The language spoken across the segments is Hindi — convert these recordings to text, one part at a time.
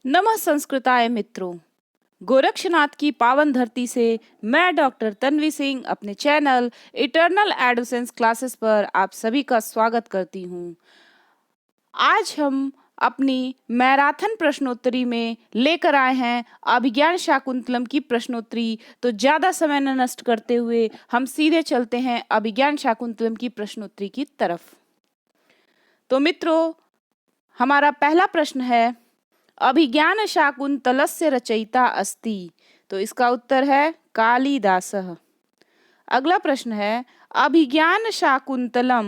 नमः संस्कृताय मित्रों। गोरक्षनाथ की पावन धरती से मैं डॉक्टर तन्वी सिंह अपने चैनल इटर्नल एडोसेंस क्लासेस पर आप सभी का स्वागत करती हूँ। आज हम अपनी मैराथन प्रश्नोत्तरी में लेकर आए हैं अभिज्ञान शाकुंतलम की प्रश्नोत्तरी। तो ज्यादा समय न नष्ट करते हुए हम सीधे चलते हैं अभिज्ञान शाकुंतलम की प्रश्नोत्तरी की तरफ। तो मित्रों, हमारा पहला प्रश्न है, अभिज्ञान शाकुंतलस्य रचयिता अस्ति। तो इसका उत्तर है कालिदासः। अगला प्रश्न है, अभिज्ञान शाकुंतलम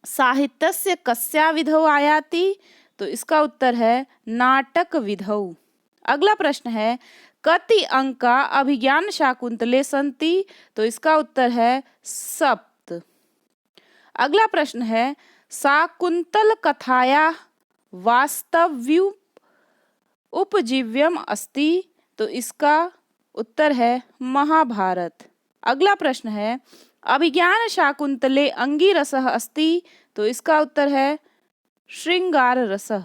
साहित्यस्य कस्या विधौ आयाति। तो इसका उत्तर है नाटक विधौ। अगला प्रश्न है, कति अंका अभिज्ञान शाकुंतले सन्ति। तो इसका उत्तर है सप्त। अगला प्रश्न है, शाकुंतल कथाया वास्तव्यु उपजीव्यम अस्ति। तो इसका उत्तर है महाभारत। अगला प्रश्न है, अभिज्ञान शाकुंतले अंगिरसः अस्ति। तो इसका उत्तर है श्रृंगार रसः।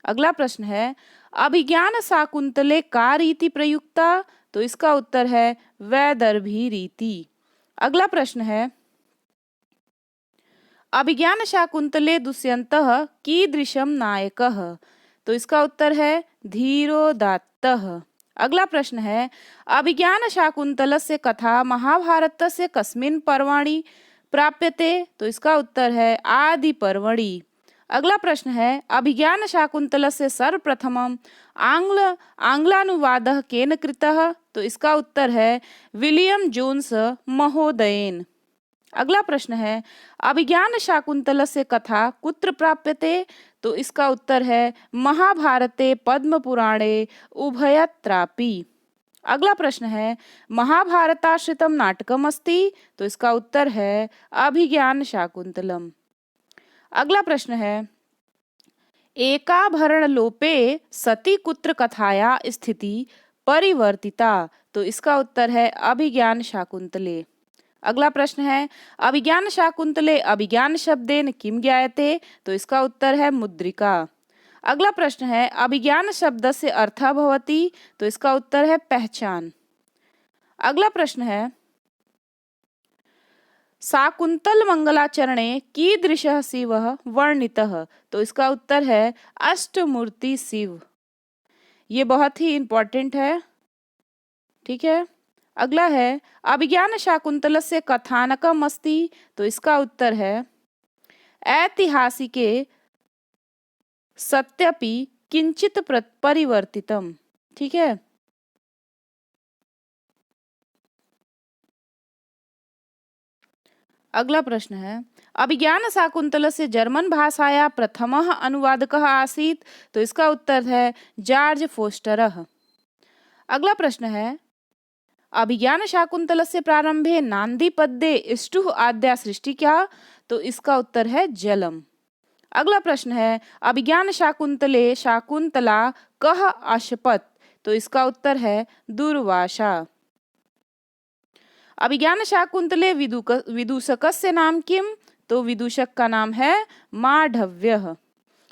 अगला प्रश्न है, अभिज्ञान शाकुंतले का रीति प्रयुक्ता। तो इसका उत्तर है वैदर्भी रीति। अगला प्रश्न है, अभिज्ञान शाकुंतले दुष्यन्तः कीदृशं नायकः। तो इसका उत्तर है धीरोदात्तः। अगला प्रश्न है, अभिज्ञान शाकुंतलस्य कथा महाभारतस्य कस्मिन् पर्वणि प्राप्यते। तो इसका उत्तर है आदि पर्वणि। अगला प्रश्न है, अभिज्ञान शाकुंतलस्य सर्वप्रथमम् आंग्लानुवादः केन कृतः। तो इसका उत्तर है विलियम जोन्स महोदयेन। अगला प्रश्न है, अभिज्ञान शाकुंतलस्य कथा कुत्र प्राप्यते। तो इसका उत्तर है महाभारते पद्म पुराणे उभयत्रापि। अगला प्रश्न है, महाभारताश्रितम नाटकम अस्ति। तो इसका उत्तर है अभिज्ञान शाकुंतलम। अगला प्रश्न है, एकाभरण लोपे सती कुत्र कथाया स्थिति परिवर्तिता। तो इसका उत्तर है अभिज्ञान शाकुंतले। अगला प्रश्न है, अभिज्ञान शाकुंतले अभिज्ञान शब्देन किम ज्ञायते। तो इसका उत्तर है मुद्रिका। अगला प्रश्न है, अभिज्ञान शब्दस्य अर्थः भवति। तो इसका उत्तर है पहचान। अगला प्रश्न है, शाकुंतल मंगलाचरणे कीदृशः शिवः वर्णितः। तो इसका उत्तर है अष्टमूर्ति शिव। ये बहुत ही इंपॉर्टेंट है, ठीक है। अगला है, अभिज्ञान शाकुंतलस्य कथानकम अस्ति। तो इसका उत्तर है ऐतिहासिके सत्यपि किंचित परिवर्तितम, ठीक है। अगला प्रश्न है, अभिज्ञान शाकुंतलस्य जर्मन भाषाया प्रथमः अनुवादकः आसीत्। तो इसका उत्तर है जॉर्ज फोस्टरः। अगला प्रश्न है, अभिज्ञान शाकुंतलस्य प्रारंभे नांदी पद्ये इष्टुः आद्या सृष्टि क्या। तो इसका उत्तर है जलम। अगला प्रश्न है, अभिज्ञान शाकुंतले शाकुंतला कः अशपथ। तो इसका उत्तर है दुर्वासा। अभिज्ञान शाकुंतले विदूषकस्य नाम किम। तो विदूषक का नाम है माधव्यः।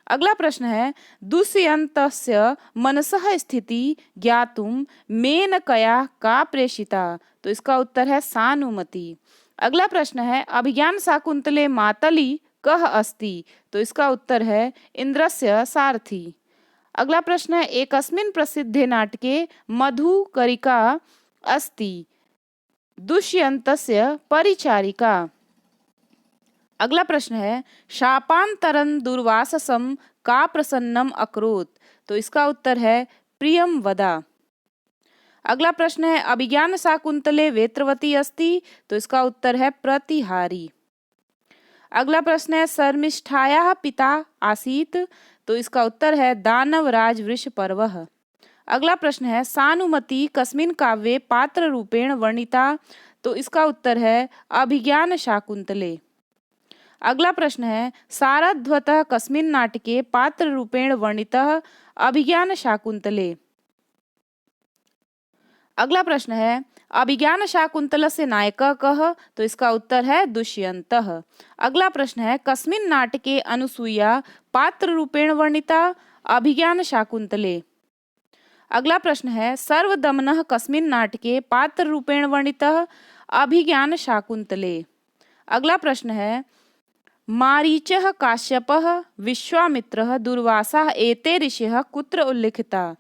अगला प्रश्न है, दुष्यन्तस्य मनसः स्थिति ज्ञातुं मेनकया का प्रेषिता। तो इसका उत्तर है सानुमति। अगला प्रश्न है, अभिज्ञान शाकुंतले मातली कः अस्ति। तो इसका उत्तर है इंद्रस्य सारथी। अगला प्रश्न है, एकस्मिन् प्रसिद्धे नाटके मधुकरिका अस्ति दुष्यन्तस्य परिचारिका। अगला प्रश्न है, शापांतरं दुर्वाससं का प्रसन्नम अकरोत्। तो इसका उत्तर है प्रियम वदा। अगला प्रश्न है, अभिज्ञान शाकुंतले वेत्रवती अस्ति। तो इसका उत्तर है प्रतिहारी। अगला प्रश्न है, शर्मिष्ठायाः पिता आसीत्। तो इसका उत्तर है दानवराज वृषपर्वः। अगला प्रश्न है, सानुमति कस्मिन् काव्ये पात्र रूपेण वर्णिता। तो इसका उत्तर है अभिज्ञान शाकुंतले। अगला प्रश्न है, सारध्वतः कस्मिन् नाटके पात्र रूपेण वर्णितः। अभिज्ञान शाकुंतले। अगला प्रश्न है, अभिज्ञान शाकुंतलस्य नायकः कः। तो इसका उत्तर है दुष्यन्तः। अगला प्रश्न है, कस्मिन् नाटके अनुसूया पात्र रूपेण वर्णिता। अभिज्ञान शाकुंतले। अगला प्रश्न है सर्वदमनः कस्मिन् नाटके पात्र रूपेण वर्णितः? अभिज्ञान शाकुंतले। अगला प्रश्न है मारीचः काश्यपः विश्वामित्रः दुर्वासाः एते ऋषयः कुत्र उल्लिखिताः?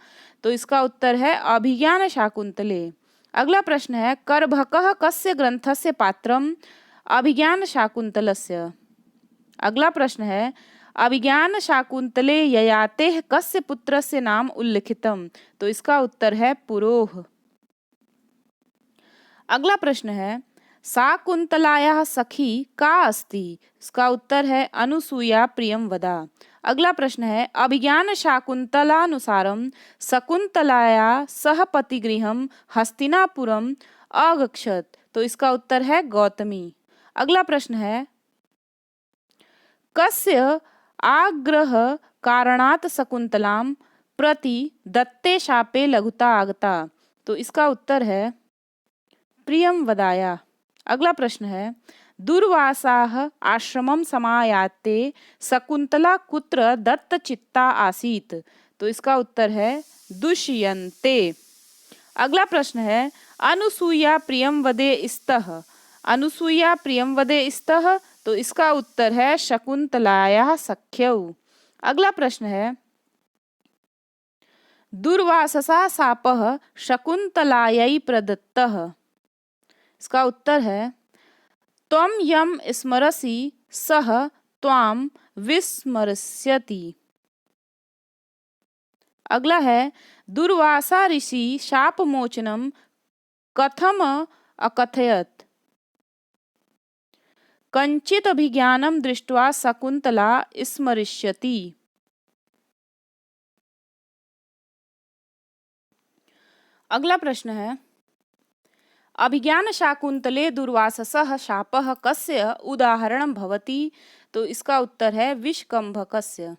तो इसका उत्तर है अभिज्ञान शाकुंतले। अगला प्रश्न है करभकः कस्य ग्रंथस्य पात्रम्? अभिज्ञान शाकुंतलस्य। अगला प्रश्न है अभिज्ञान शाकुंतले ययातेः कस्य पुत्रस्य नाम उल्लिखितम्? तो इसका उत्तर है पुरोह। अगला प्रश्न है शाकुंतलायाः सखी का अस्ति? इसका उत्तर है अनुसूया प्रियंवदा। अगला प्रश्न है अभिज्ञान शाकुंतलानुसारं शकुंतलाया सह पतिगृहं हस्तिनापुरम अगच्छत। तो इसका उत्तर है गौतमी। अगला प्रश्न है कस्य आग्रह कारणात् शकुंतलां प्रति दत्ते शापे लघुता आगता? तो इसका उत्तर है प्रियंवदाया। अगला प्रश्न है दुर्वासाः आश्रमं समायाते शकुंतला कुत्र दत्तचित्ता आसीत्? तो इसका उत्तर है दुष्यन्ते। अगला प्रश्न है अनुसूया प्रियंवदे स्तः। अनुसूया प्रियंवदे स्तः। तो इसका उत्तर है शकुंतलायाः सख्यौ। अगला प्रश्न है दुर्वाससा शापः शकुंतलायै प्रदत्तः। इसका उत्तर है त्वं यं स्मरसि सः त्वां विस्मृस्यति। अगला है दुर्वासा ऋषि शापमोचनं कथम अकथयत्? कंचित अभिज्ञानं दृष्ट्वा शकुंतला स्मरिष्यति। अगला प्रश्न है अभिज्ञान शाकुंतले दुर्वाससः शापः कस्य उदाहरणं भवति? तो इसका उत्तर है विषकंभकस्य।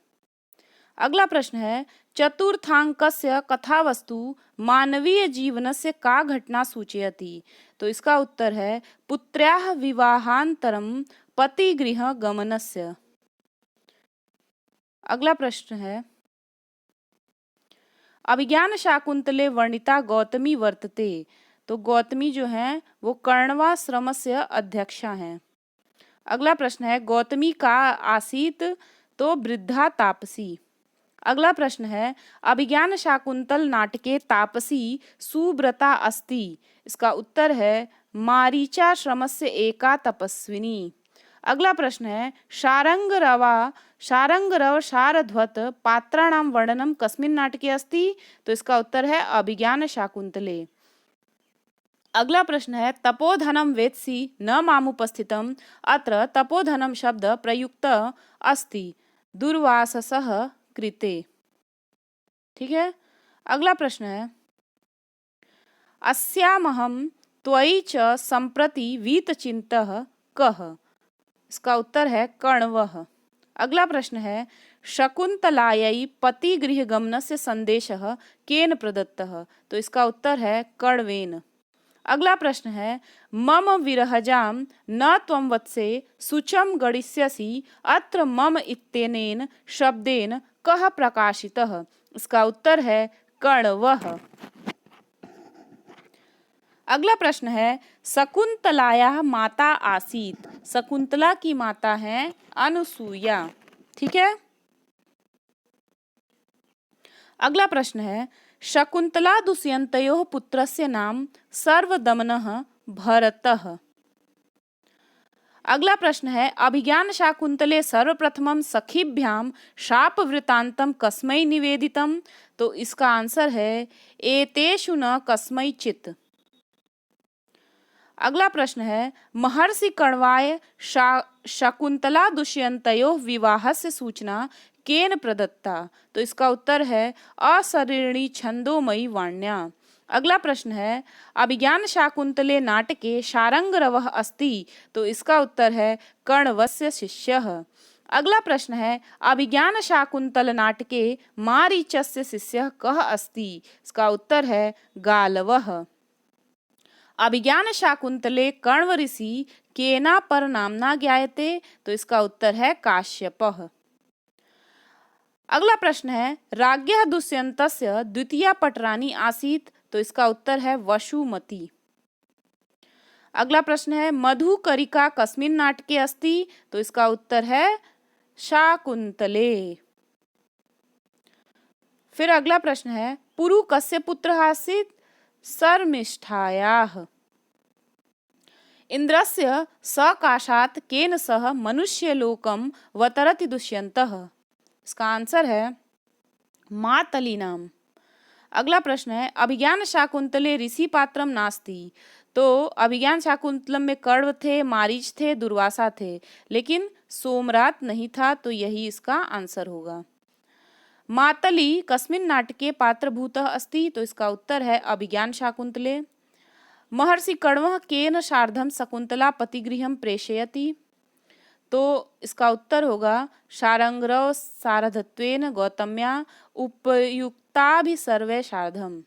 अगला प्रश्न है चतुर्थांकस्य कथावस्तु मानवीय जीवनस्य का घटना सूचयति? तो इसका उत्तर है पुत्र्याः विवाहानन्तरं पतिगृह गमनस्य। अगला प्रश्न है अभिज्ञान शाकुंतले वर्णिता गौतमी वर्तते। तो गौतमी जो है वो कर्णवाश्रमस्य अध्यक्षा हैं। अगला प्रश्न है गौतमी का आसीत? तो वृद्धा तापसी। अगला प्रश्न है अभिज्ञान शाकुंतल नाटके तापसी सुव्रता अस्ति। इसका उत्तर है मारीचाश्रमस्य एका तपस्विनी। अगला प्रश्न है शारंगरव शारध्वत पात्राणां वर्णनं कस्मिन् नाटके अस्ति? तो इसका उत्तर है अभिज्ञान शाकुंतले। अगला प्रश्न है तपोधनम वेत्सि न मामुपस्थितम। अत्र तपोधनम शब्द प्रयुक्त अस्ति दुर्वाससः कृते। ठीक है। अगला प्रश्न है अस्यामहं त्वयि च सम्प्रति वीतचिन्तः कः? इसका उत्तर है कण्वः। अगला प्रश्न है शकुंतलायै पतिगृहगमनस्य संदेशः केन प्रदत्तः? तो इसका उत्तर है कण्वेन। अगला प्रश्न है मम विरहजां न त्वं वत्से शुचं गणिष्यसि। अत्र मम इत्यनेन शब्देन कः प्रकाशितः? इसका उत्तर है कण्वः। अगला प्रश्न है शकुंतलायाः माता आसीत। शकुंतला की माता है अनुसूया। ठीक है। अगला प्रश्न है शकुंतला दुष्यन्तयोः पुत्रस्य नाम सर्वदमनः भरतः। अगला प्रश्न है अभिज्ञान शाकुंतले सर्वप्रथमं सखीभ्यां शाप वृत्तांतम कस्मै निवेदितम? तो इसका आंसर है एतेषु न कस्मैचित्। अगला प्रश्न है महर्षि कण्वाय शकुंतला दुष्यन्तयोः विवाहस्य सूचना केन प्रदत्ता? तो इसका उत्तर है असरिणी छंदोमयी वाण्या। अगला प्रश्न है अभिज्ञान शाकुंतले नाटके शारंगरवः अस्ति। तो इसका उत्तर है कण्वस्य शिष्यः। अगला प्रश्न है अभिज्ञान शाकुंतल नाटके मारीचस्य शिष्यः कः अस्ति? इसका उत्तर है गालवः। अभिज्ञान शाकुंतले कण्व ऋषि केना पर नामना ज्ञायते? तो इसका उत्तर है काश्यपः। अगला प्रश्न है राज्ञः दुष्यन्तस्य द्वितीया पटरानी आसीत्, तो इसका उत्तर है वसुमती। अगला प्रश्न है मधुकरिका कस्मिन् नाटके अस्ति, तो इसका उत्तर है शाकुंतले। फिर अगला प्रश्न है पुरु कस्य पुत्र आसीत्, शर्मिष्ठायाः। इंद्रस्य सकाशात् केन सह मनुष्यलोकं वतरति दुष्यन्तः, इसका आंसर है मातलीनाम। अगला प्रश्न है अभिज्ञान शाकुंतले ऋषि पात्रम नास्ति, तो अभिज्ञान शाकुंतलम में कण्व थे, मारीच थे, दुर्वासा थे, लेकिन सोमरात नहीं था, तो यही इसका आंसर होगा। मातली कस्मिन् नाटके पात्रभूतः अस्ति, तो इसका उत्तर है अभिज्ञान शाकुंतले। महर्षि कण्वः केन सार्धं शकुंतला पतिगृहं प्रेषयति, तो इसका उत्तर होगा शारंग्रव सारथत्वेन गौतम्या उपयुक्ताभि सर्वे सार्धम।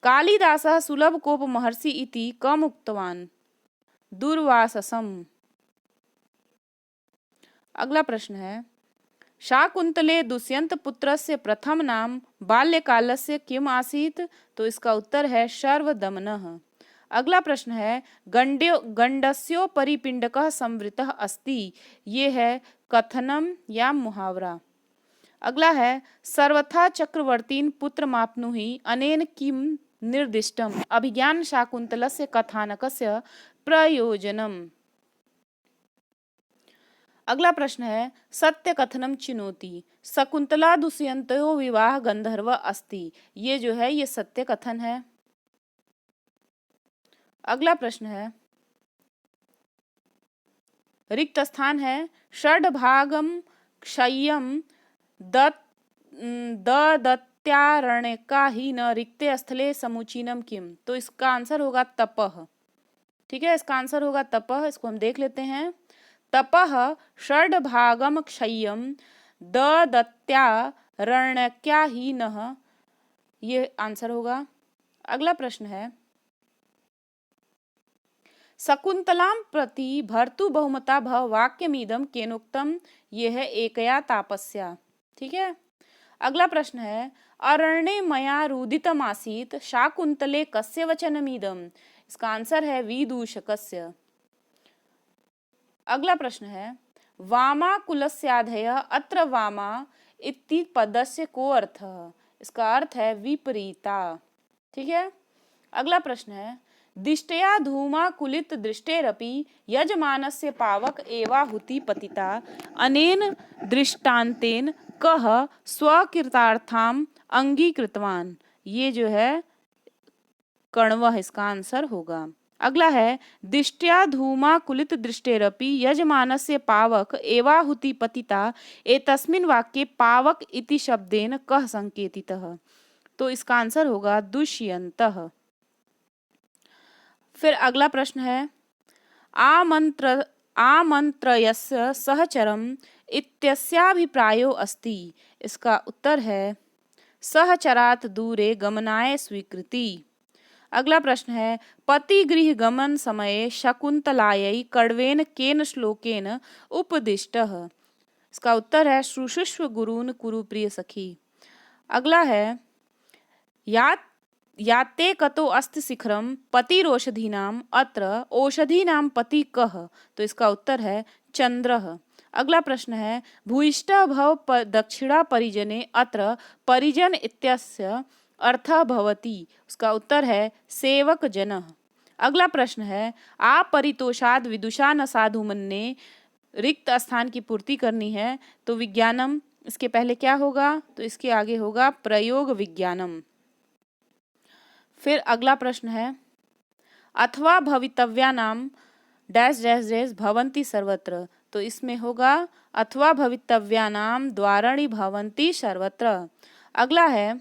कालिदासः सुलभकोप महर्षि इति कम उक्तवान्, दुर्वाससम्। अगला प्रश्न है शाकुंतले दुष्यंत पुत्रस्य प्रथम नाम बाल्यकालस्य किम आसीत्, तो इसका उत्तर है शर्वदमनः। अगला प्रश्न है गंडस्योपरि पिंडकः संवृतः अस्ति, ये है कथनम या मुहावरा। अगला है सर्वथा चक्रवर्तीन् पुत्रमाप्नुहि अनेन किम निर्दिष्टम, अभिज्ञान शाकुंतलस्य कथानकस्य प्रयोजनम। अगला प्रश्न है सत्य कथनम चिनोति, शकुंतला दुष्यंतो विवाह गंधर्व अस्ति, ये जो है ये सत्य कथन है। अगला प्रश्न है रिक्त स्थान है षड्भागम क्षय्यम दत्यारण्यका ही न रिक्ते स्थले समुचीनम किम, तो इसका आंसर होगा तपः। ठीक है, इसका आंसर होगा तपः। इसको हम देख लेते हैं। तपः षड्भागम क्षय्यम दत्यारण्यका ही न, ये आंसर होगा। अगला प्रश्न है शकुंतलाम प्रति भर्तु बहुमता भव वाक्यमिदं केनोक्तम, ये है एकया तापस्या। ठीक है। अगला प्रश्न है अरण्ये मया रुदितम आसीत् शाकुंतले कस्य वचनमिदं, इसका आंसर है विदूषकस्य। अगला प्रश्न है वामा कुलस्याधय अत्र वामा इति पदस्य को अर्थः, इसका अर्थ है विपरीता। ठीक है। अगला प्रश्न है दिष्टया धूमा कुलित दृष्टेरपि यजमानस्य पावक एवाहुति पतिता अनेन दृष्टान्तेन कः स्वकृतार्थाम अंगीकृतवान, ये जो है कण्वः, इसका आंसर होगा। अगला है दिष्टया धूमा कुलित दृष्टेरपि यजमानस्य पावक एवाहुति पतिता एतस्मिन् वाक्ये पावक इति शब्देन कः संकेतितः, तो इसका आंसर होगा दुष्यन्तः। फिर अगला प्रश्न है आमंत्रयस्य सहचरम इत्यस्याभिप्रायो अस्ति, इसका उत्तर है सहचरात् दूरे गमनाय स्वीकृति। अगला प्रश्न है पति गृह गमन समये शकुंतलायै कण्वेन केन श्लोकेन उपदिष्टः, इसका उत्तर है शुश्रूष्व गुरून् कुरु प्रिय सखी। अगला है याते कतो अस्ति शिखरम पतिरौषधीनाम अत्र औषधीनाम पति कः, तो इसका उत्तर है चंद्रः। अगला प्रश्न है भूयिष्ठ भव दक्षिणा परिजने अत्र परिजन इत्यस्य अर्थः भवति, उसका उत्तर है सेवक जनः। अगला प्रश्न है अपरितोषाद विदुषा न साधु मन्ये, रिक्त स्थान की पूर्ति करनी है, तो विज्ञानम इसके पहले क्या होगा, तो इसके आगे होगा प्रयोग विज्ञानम। फिर अगला प्रश्न है अथवा भवितव्यानाम डैश डैश डैश भवन्ति सर्वत्र, तो इसमें होगा अथवा भवितव्यानाम द्वाराणि भवन्ति सर्वत्र। अगला है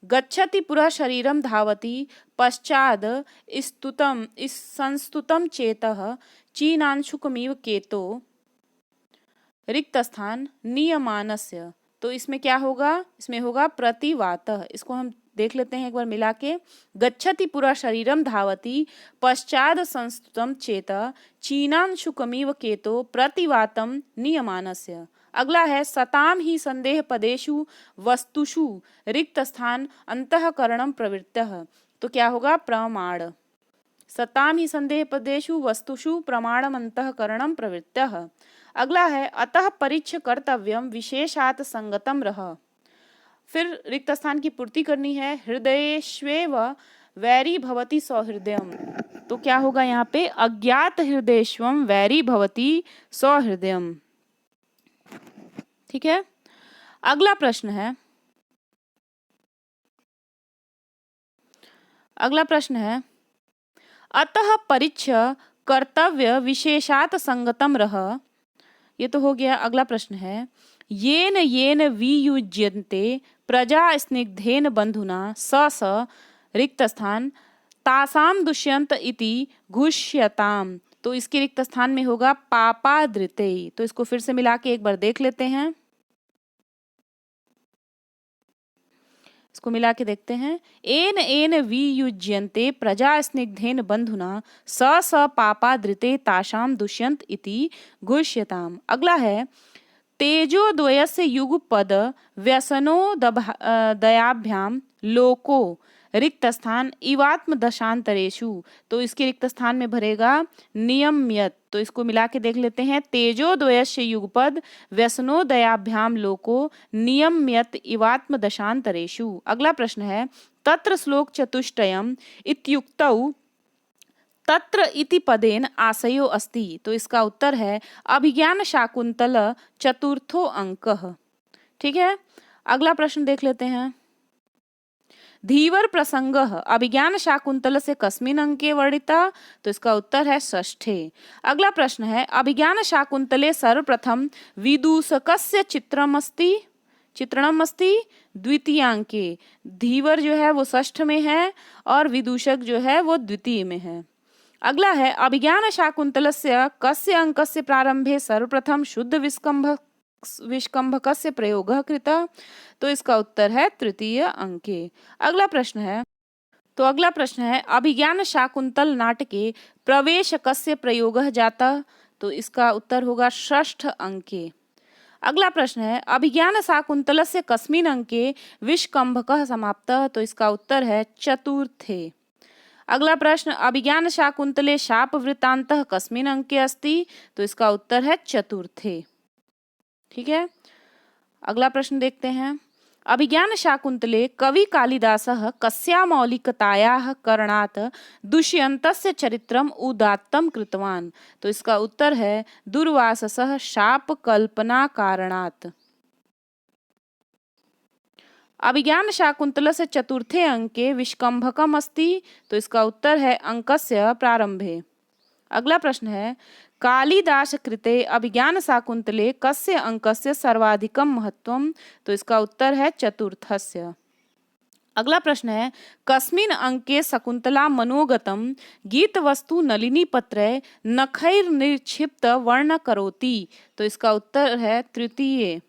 गच्छति पुरः शरीरम धावति पश्चाद स्तुतम संस्तुतम चेतः चीनांशुकमिव केतो रिक्त स्थान नियमानस्य, तो इसमें क्या होगा, इसमें होगा प्रतिवातः। इसको हम देख लेते हैं एक बार मिला के। गच्छति पुरा शरीरम धावति पश्चाद संस्तुतम चेत चीनांशुकमिव केतो प्रतिवातम नियमानस्य। अगला है सताम ही संदेह पदेषु वस्तुषु रिक्त स्थान अंतःकरणम प्रवृत्तः। तो क्या होगा? प्रमाण। सताम ही संदेह पदेषु वस्तुषु प्रमाणम अंतःकरणम प्रवृत्तः। अगला है अतः परिच्छ कर्तव्यम विशेषात संगतम रह। फिर रिक्त स्थान की पूर्ति करनी है। हृदयेष्वेव वैरी भवति सौहृदयम। तो क्या होगा यहाँ पे? अज्ञात हृदयेष्वम वैरी भवति सौहृदयम। ठीक है। अगला प्रश्न है, अतः परिच्छ कर्तव्य विशेषात संगतम रह। ये तो हो गया। अगला प्रश्न है येन येन वियुज्यन्ते प्रजा स्निग्धेन बंधुना स स रिक्त स्थान तासाम दुष्यंत इति घुष्यताम। तो इसके रिक्त स्थान में होगा पापाद्रिते। तो इसको फिर से मिला के एक बार देख लेते हैं। इसको मिला के देखते हैं। एन एन वियुज्यन्ते प्रजा स्निग्धेन बंधुना स स पापाद्रिते तासाम दुष्यंत इति घुष्यताम। अगला है तेजो द्वयस्य युगपद व्यसनो दयाभ्याम लोको रिक्त स्थान इवात्म दशांतरेषु। तो इसके रिक्त स्थान में भरेगा नियम्यत। तो इसको मिला के देख लेते हैं। तेजो द्वयस्य युगपद व्यसनो दयाभ्याम लोको नियम्यत इवात्म दशांतरेषु। अगला प्रश्न है तत्र श्लोक चतुष्टयम इत्युक्तौ तत्र इति पदेन आशयो अस्ति। तो इसका उत्तर है अभिज्ञान शाकुंतल चतुर्थो अंकः। ठीक है। अगला प्रश्न देख लेते हैं। धीवर प्रसंगः अभिज्ञान शाकुंतल से कस्मिन् अंके वर्णिता। तो इसका उत्तर है षष्ठे। अगला प्रश्न है अभिज्ञान शाकुंतले सर्वप्रथम विदूषकस्य चित्रणम अस्ति द्वितीयांके। धीवर जो है वो षष्ठ में है और विदूषक जो है वो द्वितीय में है। अगला है अभिज्ञान शाकुंतलस्य कस्य अंकस्य प्रारंभे सर्वप्रथम शुद्ध विष्कंभकस्य प्रयोगः कृतः। तो इसका उत्तर है तृतीय अंके। अगला प्रश्न है अभिज्ञान शाकुंतल नाटके प्रवेशकस्य प्रयोगः जातः। तो इसका उत्तर होगा षष्ठ अंके। अगला प्रश्न है अभिज्ञान शाकुंतलस्य कस्मिन् अंके विष्कंभकः समाप्तः। तो इसका उत्तर है चतुर्थे। अगला प्रश्न अभिज्ञान शाकुंतले शाप वृत्तान्तः कस्मिन् अंके अस्ति। तो इसका उत्तर है चतुर्थे। ठीक है। अगला प्रश्न देखते हैं। अभिज्ञान शाकुंतले कवि कालिदासः कस्या मौलिकतायाः करणात् दुष्यन्तस्य चरित्रम् उदात्तं कृतवान्। तो इसका उत्तर है दुर्वाससः शाप कल्पना कारणात्। अभिज्ञान शाकुंतलस्य चतुर्थे अंके विष्कंभकम् अस्ति। तो इसका उत्तर है अंकस्य प्रारंभे। अगला प्रश्न है कालिदास कृते अभिज्ञान शाकुंतले कस्य अंकस्य सर्वाधिकं महत्वम्। तो इसका उत्तर है चतुर्थस्य। अगला प्रश्न है कस्मिन् अंके शकुंतला मनोगतम गीत वस्तु नलिनी पत्रे नखैर निर्क्षिप्त वर्ण करोति। तो इसका उत्तर है तृतीय।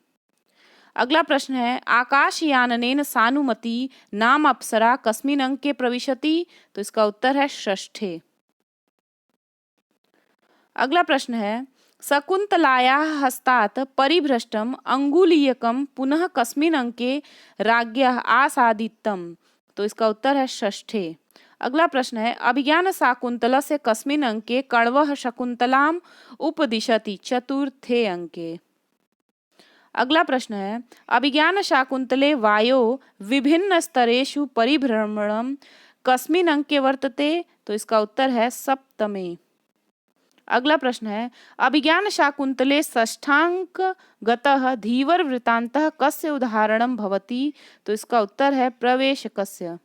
अगला प्रश्न है आकाशयानेन सानुमति नाम अप्सरा कस्मिन् अंके प्रविशति। तो इसका उत्तर है षष्ठे। अगला प्रश्न है शकुंतलायाः हस्तात् परिभ्रष्टम अंगुलीयकम पुनः कस्मिन् अंके राज्ञः आसादितम्। तो इसका उत्तर है षष्ठे। अगला प्रश्न है अभिज्ञान शाकुंतलस्य कस्मिन् अंके कण्वः शकुंतलाम् उपदिशति। चतुर्थे अंके। अगला प्रश्न है अभिज्ञान शाकुंतले वायो विभिन्न स्तरेषु परिभ्रमणम् कस्मिन् अंके वर्तते। तो इसका उत्तर है सप्तमे। अगला प्रश्न है अभिज्ञान शाकुंतले षष्ठांक गतः धीवर वृत्तान्तः कस्य उदाहरणं भवति। तो इसका उत्तर है प्रवेशकस्य।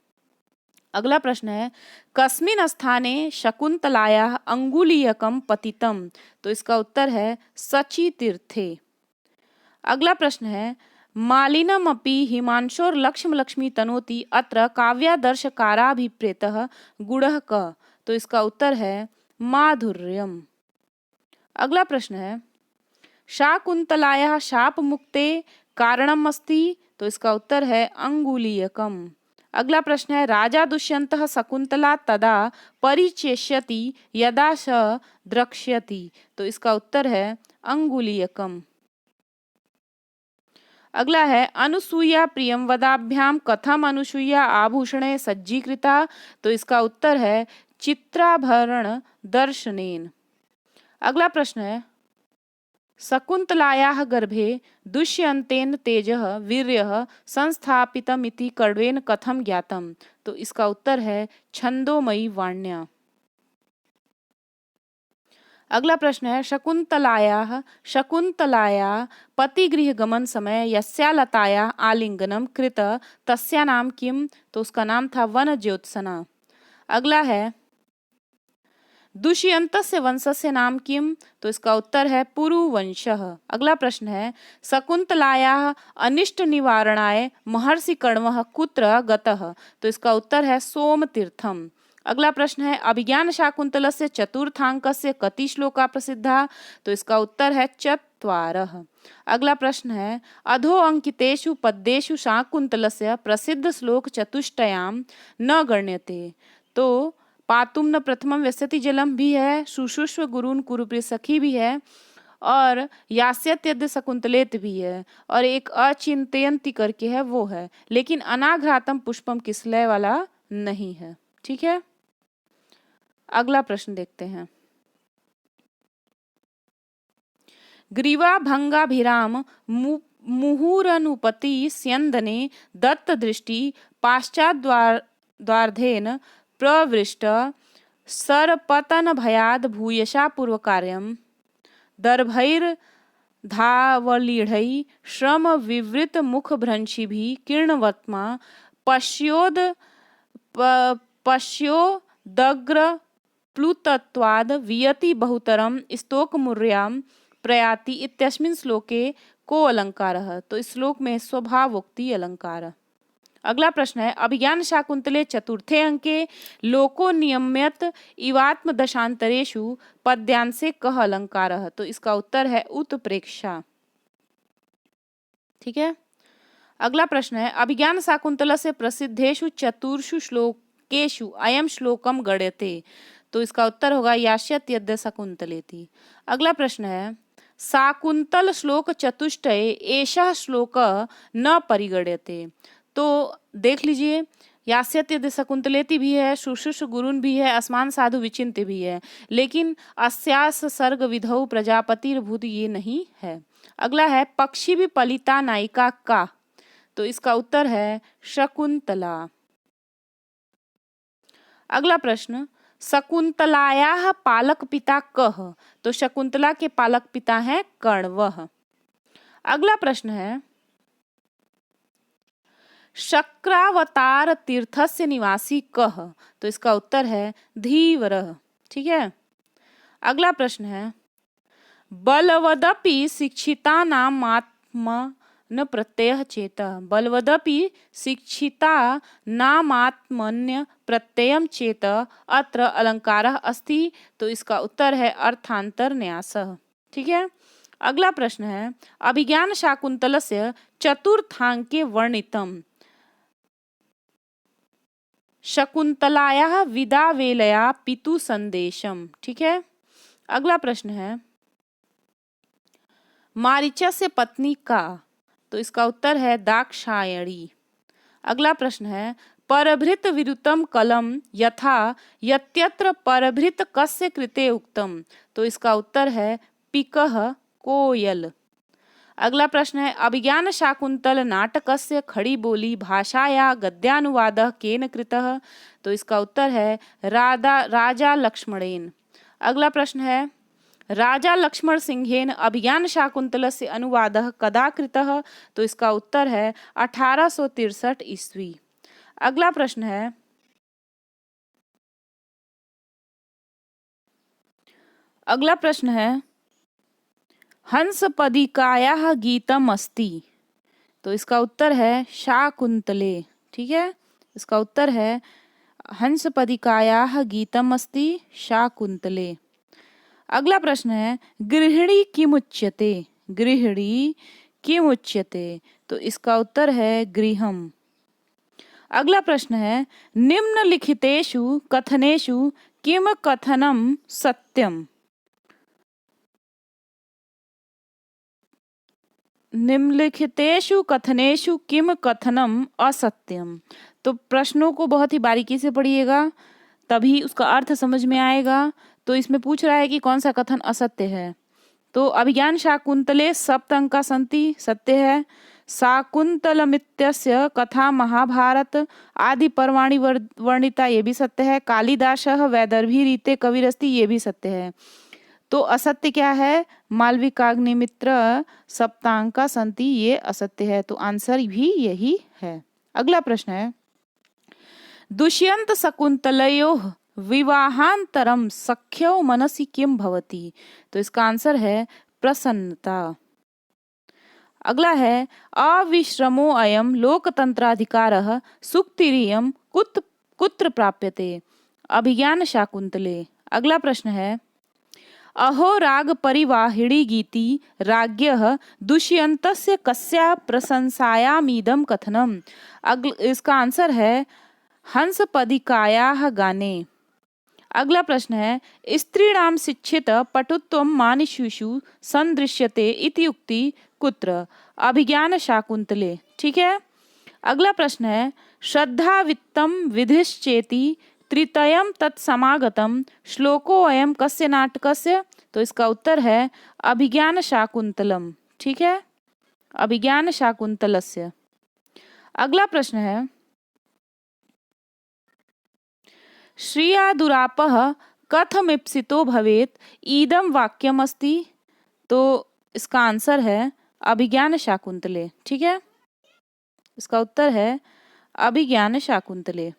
अगला प्रश्न है कस्मिन् स्थाने शकुंतलायाः अंगुलीयकं पतितम्। तो इसका उत्तर है सची तीर्थे। अगला प्रश्न है मालिनमपि हिमांशोर्लक्ष्मी तनोति अत्र काव्यादर्शकाराभिप्रेतः गुणः कः। तो इसका उत्तर है माधुर्यम। अगला प्रश्न है शाकुंतलायाः शाप मुक्ते कारणम अस्ति। तो इसका उत्तर है अंगुलीयकम। अगला प्रश्न है राजा दुष्यंतः शकुंतला तदा परिचेष्यति यदा स द्रक्ष्यति। तो इसका उत्तर है अंगुलीयकम। अगला है अनुसूया प्रियम वदाभ्याम कथम अनुसूया आभूषणे सज्जीकृता। तो इसका उत्तर है चित्राभरण दर्शनेन। अगला प्रश्न है शकुन्तलायाः गर्भे दुष्यन्तेन तेजः वीर्यः संस्थापितमिति कर्णेन कथम ज्ञातम। तो इसका उत्तर है छंदोमयी वाण्या। अगला प्रश्न है शकुन्तलाया पतिगृह गमन समय यस्या लताया आलिंगनम कृत तस्या नाम किम। तो उसका नाम था वन ज्योत्सना। अगला है दुष्यंतस्य वंशस्य नाम किम। तो इसका उत्तर है पुरुवंशः। अगला प्रश्न है शकुन्तलायाः अनिष्ट निवारणाय महर्षि कर्णवः कुत्र गतः। तो इसका उत्तर है सोमतीर्थम। अगला प्रश्न है अभिज्ञान शाकुंतलस्य चतुर्थांकस्य कति श्लोका प्रसिद्धा। तो इसका उत्तर है चत्वारः। अगला प्रश्न है अधो अंकितेषु पद्येषु शाकुंतलस्य प्रसिद्ध श्लोक चतुष्टयां न गण्यते। तो पातुम न प्रथमम व्यस्यति जलम भी है, शुश्रूषव गुरून् कुरुप्रिय सखी भी है, और यास्यत्यद्य शकुंतलेत भी है, और एक अचिंतयन्ति करके है वो है, लेकिन अनाघ्रातम पुष्पम किसलय वाला नहीं है। ठीक है, अगला प्रश्न देखते हैं। ग्रीवा भंगाभिराम मुहुरनुपति स्यंदने दत्त दृष्टि पाश्चात द्वार्धेन प्रवृष्ट सरपतन भयाद भूयशा पूर्व कार्यम दर्भैर धावलीढ़ै श्रम विवृत मुख भ्रंशिभि किर्णवत्मा पश्योदग्र प्लुतत्वाद वियति बहुतरम स्तोकमुर्यां प्रयाति इत्यस्मिन् श्लोके को अलंकारः। तो इस श्लोक में स्वभावोक्ति अलंकार। अगला प्रश्न है अभिज्ञान शाकुंतले चतुर्थे अंके लोको नियम्यत इवात्म दशांतरेषु पद्यांसे कह अलंकारः। तो इसका उत्तर है उत्प्रेक्षा। ठीक है, अगला प्रश्न है अभिज्ञान शाकुंतलस्य प्रसिद्धेषु चतुर्षु श्लोकेषु अयम श्लोकम गण्यते। तो इसका उत्तर होगा यास्यत्यद्य शकुंतलेति। अगला प्रश्न है शाकुंतल श्लोक चतुष्टये एषः श्लोक न परिगण्यते। तो देख लीजिए यास्यत्यद्य शकुंतलेति भी है, शुश्रूष गुरुन् भी है, अस्मान साधु विचिन्त्य भी है, लेकिन अस्यास सर्ग विधौ प्रजापतिर्भूत ये नहीं है। अगला है पक्षी भी पलिता नायिका का। तो इसका उत्तर है शकुंतला। अगला प्रश्न शकुंतलायाः पालक पिता कः। तो शकुंतला के पालक पिता हैं कण्वः। अगला प्रश्न है शक्रावतार तीर्थस्य निवासी कः। तो इसका उत्तर है धीवरः। ठीक है, अगला प्रश्न है बलवदपि शिक्षिता नाम आत्मन प्रत्यय चेतः। बलवदपि शिक्षिता नामात्मन्य प्रत्ययम चेत अत्र अलंकारः अस्ति। तो इसका उत्तर है अर्थांतर न्यासः। ठीक है, अगला प्रश्न है अभिज्ञान शाकुंतलस्य चतुर्थांके वर्णितम शकुंतलायाः विदा वेलया पितु संदेशम। ठीक है, अगला प्रश्न है मारीचस्य पत्नी का। तो इसका उत्तर है दाक्षायणी। अगला प्रश्न है परभृत विरुतम कलम यथा यत्यत्र परभृत कस्य कृते उक्तम। तो इसका उत्तर है पिकः कोयल। अगला प्रश्न है अभिज्ञान शाकुंतल नाटकस्य खड़ी बोली भाषाया गद्यानुवादः केन कृतः। तो इसका उत्तर है राजा लक्ष्मणेन। अगला प्रश्न है राजा लक्ष्मण सिंहेन अभिज्ञान शाकुंतलस्य अनुवादः कदा कृतः। तो इसका उत्तर है 1863 ईस्वी। अगला प्रश्न है हंसपदिकायाः गीतम अस्ति। तो इसका उत्तर है शाकुंतले। ठीक है, इसका उत्तर है हंसपदिकायाः गीतम अस्ति शाकुंतले। अगला प्रश्न है गृहिणी किमुच्यते। गृहिणी किमुच्यते। तो इसका उत्तर है गृहम। अगला प्रश्न है निम्नलिखितेषु कथनेषु किम कथनम सत्यम। निम्नलिखितेषु कथनेषु किम कथनम असत्यम। तो प्रश्नों को बहुत ही बारीकी से पढ़िएगा, तभी उसका अर्थ समझ में आएगा। तो इसमें पूछ रहा है कि कौन सा कथन असत्य है। तो अभिज्ञान शाकुंतले सप्त अंका सन्ति, सत्य है। शाकुंतलमित्यस्य कथा महाभारत आदि पर्वाणि वर्णिता, ये भी सत्य है। कालिदासः वैदर्भी रीते कविरस्ति, ये भी सत्य है। तो असत्य क्या है? मालविकाग्निमित्र सप्तांका सन्ति, ये असत्य है। तो आंसर भी यही है। अगला प्रश्न है, दुष्यंत शकुंतलयोः विवाहांतरम सख्यौ मनसि किम भवति। तो इसका आंसर है प्रसन्नता। अगला है, अविश्रमो अयम लोकतंत्राधिकारः सुक्तिरियं कुत्र प्राप्यते। अभिज्ञान शाकुंतले। अगला प्रश्न है, अहो राग परिवाहिणी गीति राज्ञः दुष्यन्तस्य कस्या प्रशंसायामीदं कथनम। इसका आंसर है हंसपदिकायाः गाने। अगला प्रश्न है, स्त्रीणां शिक्षित पटुत्वं मानुषीषु संदृश्यते इति उक्ति कुत्र। अभिज्ञान शाकुंतले। ठीक है। अगला प्रश्न है, श्रद्धा वित्तम विधिश्चेति त्रितयम तत्समागतम श्लोको अयम कस्य नाटकस्य। तो इसका उत्तर है अभिज्ञान शाकुंतलम। ठीक है, अभिज्ञान शाकुंतलस्य। अगला प्रश्न है, श्रिया दुरापः कथमिप्सितो भवेत् इदं वाक्यम अस्ति। तो इसका आंसर है अभिज्ञान शाकुंतले। ठीक है, इसका उत्तर है अभिज्ञान शाकुंतले।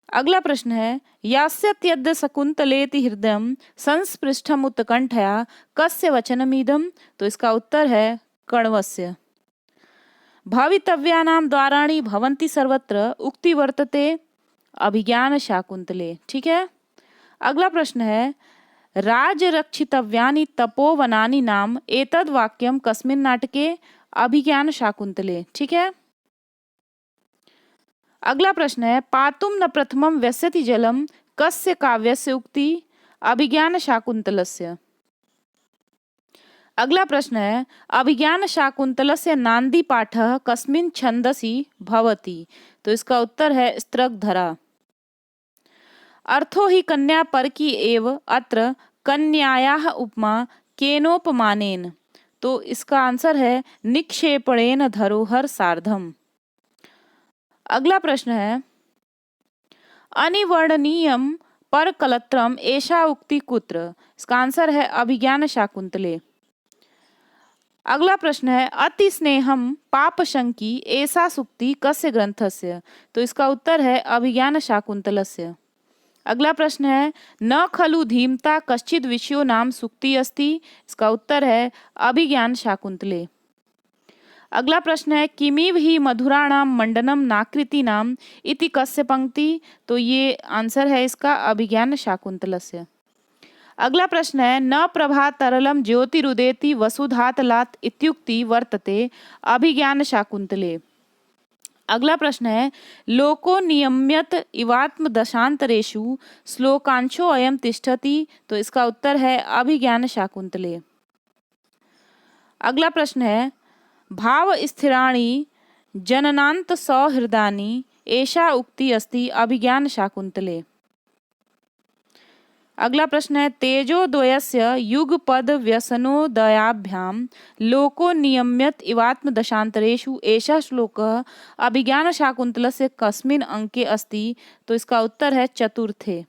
अगला प्रश्न है, यास्यत्यद्य शकुंतलेति हृदयं संस्पृष्टम उत्कंठया कस्य वचनमिदं। तो इसका उत्तर है कण्वस्य। भावितव्यानां द्वाराणि भवन्ति सर्वत्र उक्ति वर्तते। अभिज्ञान शाकुंतले। ठीक है। अगला प्रश्न है, राजरक्षितव्यानि तपोवनानि नाम एतद् वाक्यं कस्मिन् नाटके। अभिज्ञान शाकुंतले। ठीक है। अगला प्रश्न है, पातुम न प्रथमं व्यस्यति जलम कस्य काव्यस्य उक्ति। अभिज्ञान शाकुंतलस्य। अगला प्रश्न है, अभिज्ञान शाकुंतलस्य नांदी पाठः कस्मिन् छंदसि भवति। तो इसका उत्तर है स्त्रकधरा। अर्थो हि कन्या परकी एव अत्र कन्यायाः उपमा केनोपमानेन। तो इसका आंसर है निक्षेपणेन धरोहर सार्धम। अगला प्रश्न है, अनिवर्णनीयम परकलत्रम एषा उक्ति कुत्र। इसका आंसर है अभिज्ञान शाकुंतले। अगला प्रश्न है, अति स्नेहम पापशंकी एषा सुक्ति कस्य ग्रंथस्य। तो इसका उत्तर है अभिज्ञान शाकुंतलस्य। अगला प्रश्न है, न खलु धीमता कश्चिद विषयो नाम सुक्ति अस्ति। इसका उत्तर है अभिज्ञान शाकुंतले। अगला प्रश्न है, किमिव ही मधुराणाम मंडनम नाकृतीनाम इति कस्य पंक्ति। तो ये आंसर है इसका अभिज्ञान शाकुंतलस्य। अगला प्रश्न है, न प्रभा तरलम ज्योतिरुदेति वसुधातलात् इत्युक्ति वर्तते। अभिज्ञान शाकुंतले। अगला प्रश्न है, लोको नियम्यत इवात्म दशांतरेषु श्लोकांशो अयम तिष्ठति। तो इसका उत्तर है अभिज्ञान शाकुंतले। अगला प्रश्न है, भाव स्थिराणि जननांत सौहृदानि एषा उक्ति अस्ति। अभिज्ञान शाकुंतले। अगला प्रश्न है, तेजोद्वयस्य युगपद व्यसनोदयाभ्याम लोको नियम्यत इवात्म दशांतरेषु एषा श्लोकः अभिज्ञान शाकुंतलस्य कस्मिन् अंके अस्ति। तो इसका उत्तर है चतुर्थे।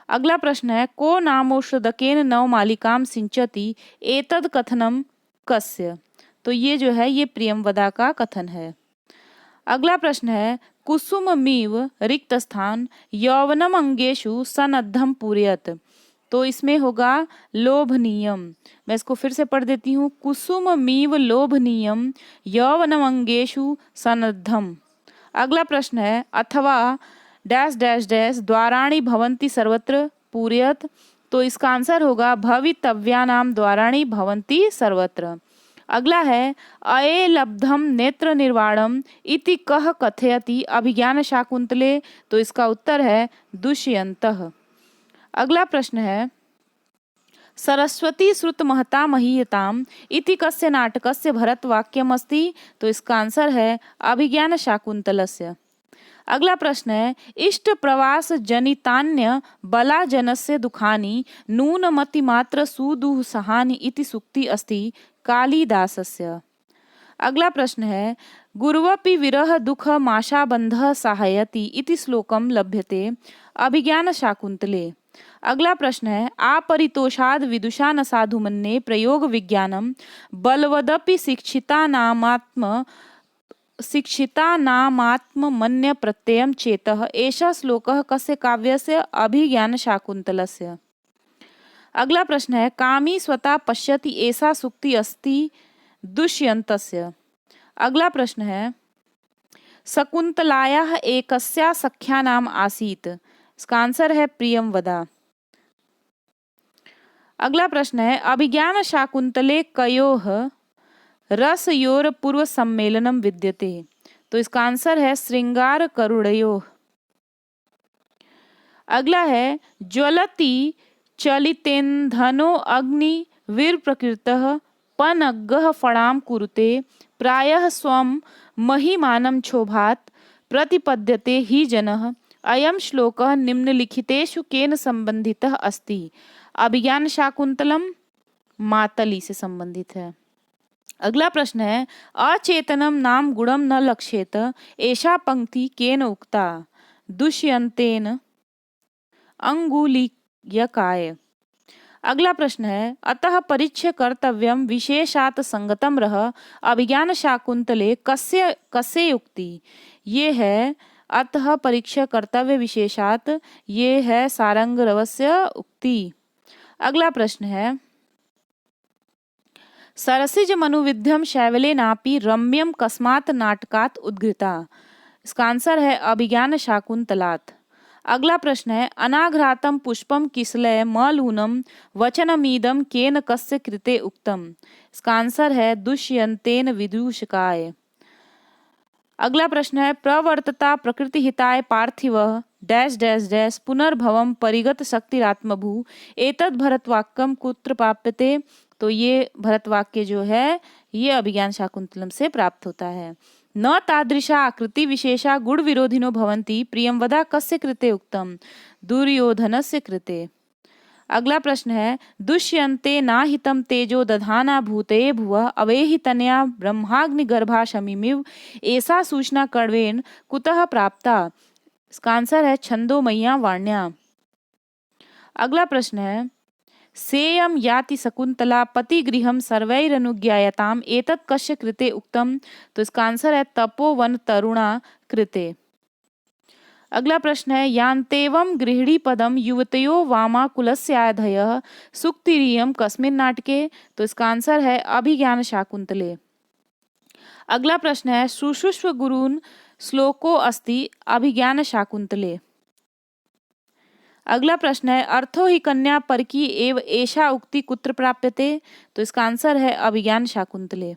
अगला प्रश्न है, को नामोषधकेन नवमालिकां सिंचति एतद् कथनम कस्य। तो ये जो है ये प्रियंवदा का कथन है। अगला प्रश्न है, कुसुममिव रिक्त स्थान यौवनम अंगेषु सनद्धम पूरयत। तो इसमें होगा लोभनीयम। मैं इसको फिर से पढ़ देती हूँ, कुसुममिव लोभनीयम यौवनम अंगेषु सनद्धम। अगला प्रश्न है, अथवा डैश डैश डैश द्वाराणि भवन्ति सर्वत्र पूरयत। तो इसका आंसर होगा भवितव्यानाम द्वाराणि भवन्ति सर्वत्र। अगला है, अये लब्धम नेत्र निर्वाणम इति कह कथयति। अभिज्ञान शाकुंतले। तो इसका उत्तर है दुष्यंतः। अगला प्रश्न है, सरस्वती श्रुत महता महीयताम इति कस्य नाटकस्य भरतवाक्यमस्ति? तो इसका आंसर है अभिज्ञान शाकुंतलस्य। अगला प्रश्न है, इष्ट प्रवास जनितान्य बला जनस्य दुखानि नून मति मात्र सुदुः सहानि इति सूक्ति अस्ति कालिदासस्य। अगला प्रश्न है, गुर्वपि विरह दुख माशाबन्धः सहायति इति श्लोकम लभ्यते अभिज्ञान शाकुंतले। अगला प्रश्न है, आपरितोषाद विदुषा न साधु मन्ये प्रयोग विज्ञानम बलवदपि शिक्षिता नामात्म मन्य प्रत्ययम चेतः एषः श्लोकः कस्य काव्यस्य अभिज्ञान शाकुंतलस्य। अगला प्रश्न है, कामी स्वता पश्यति ऐसा सूक्ति अस्ति दुष्यन्तस्य। अगला प्रश्न है, शकुंतलायाः एकस्या सख्या नाम आसीत्। इसका आंसर है प्रियंवदा। अगला प्रश्न है, अभिज्ञान शाकुंतले कयोः रसयोर पूर्व सम्मेलनम विद्यते? तो इसका आंसर है श्रृंगार करुणयोः। अगला है, ज्वलति चलितेन्धनो अग्नि वीर प्रकृतः पनग्गः फणाम कुरुते प्रायः स्वम महिमानं क्षोभात् प्रतिपद्यते हि जनः। अयं श्लोकः निम्नलिखितेषु केन संबंधितः अस्ति? अभिज्ञान शाकुंतलम मातली से संबंधित है। अगला प्रश्न है, अचेतनम नाम गुणम न लक्ष्येत एषा पंक्ति केन उक्ता? दुष्यंतेन अंगुलीयकाय। अगला प्रश्न है, अतः परीक्ष्य कर्तव्यम विशेषात संगतम रह अभिज्ञान शाकुंतले कस्य कस्य उक्ति? ये है अतः परीक्ष्य कर्तव्य विशेषात, ये है सारंगरवस्य उक्ति। अगला प्रश्न है, सरसिज मनुविध्यम शैवलेनापि रम्यम कस्मात् नाटकात् उद्घृता? इसका आंसर है अभिज्ञान शाकुंतलात्। अगला प्रश्न है, अनाघ्रातम पुष्पम किसलय मलूनम वचनमीदम केन कस्य कृते उक्तम? इसका आंसर है दुष्यंतेन विदूषकाय। अगला प्रश्न है, प्रवर्तता प्रकृति हिताय पार्थिव डैश डैश डैश पुनर्भवम परिगत शक्तिरात्मभू एतद भरतवाक्यम कुत्र प्राप्यते? तो ये भरतवाक्य जो है ये अभिज्ञान शाकुंतलम से प्राप्त होता है। न तादृशा आकृति विशेषा गुण विरोधिनो भवन्ति प्रियंवदा कस्य कृते उक्तम? दुर्योधनस्य कृते। अगला प्रश्न है, दुष्यन्ते नाहितं तेजो दधाना भूतये भुवः अवेहितनया ब्रह्माग्निगर्भा शमीमिव ऐसा सूचना कर्वेण कुतः प्राप्ता? इसका आंसर है छंदोमय्या वाण्या। अगला प्रश्न है, सेयं याति शकुंतला पतिगृहं सर्वैरनुज्ञायताम् एतत् कस्य कृते उक्तम? तो इसका आंसर है तपोवन तरुणा कृते। अगला प्रश्न है, यान्तेवं गृहिणी पदम युवतयो वामाकुलस्याधयः सुक्तिरियं कस्मिन् नाटके? तो इसका आंसर है अभिज्ञान शाकुंतले। अगला प्रश्न है, शुश्रूषव गुरून् श्लोको अस्ति अभिज्ञान शाकुंतले। अगला प्रश्न है, अर्थो ही कन्या परकी एव एषा उक्ति कुत्र प्राप्यते? तो इसका आंसर है अभिज्ञान शाकुंतले।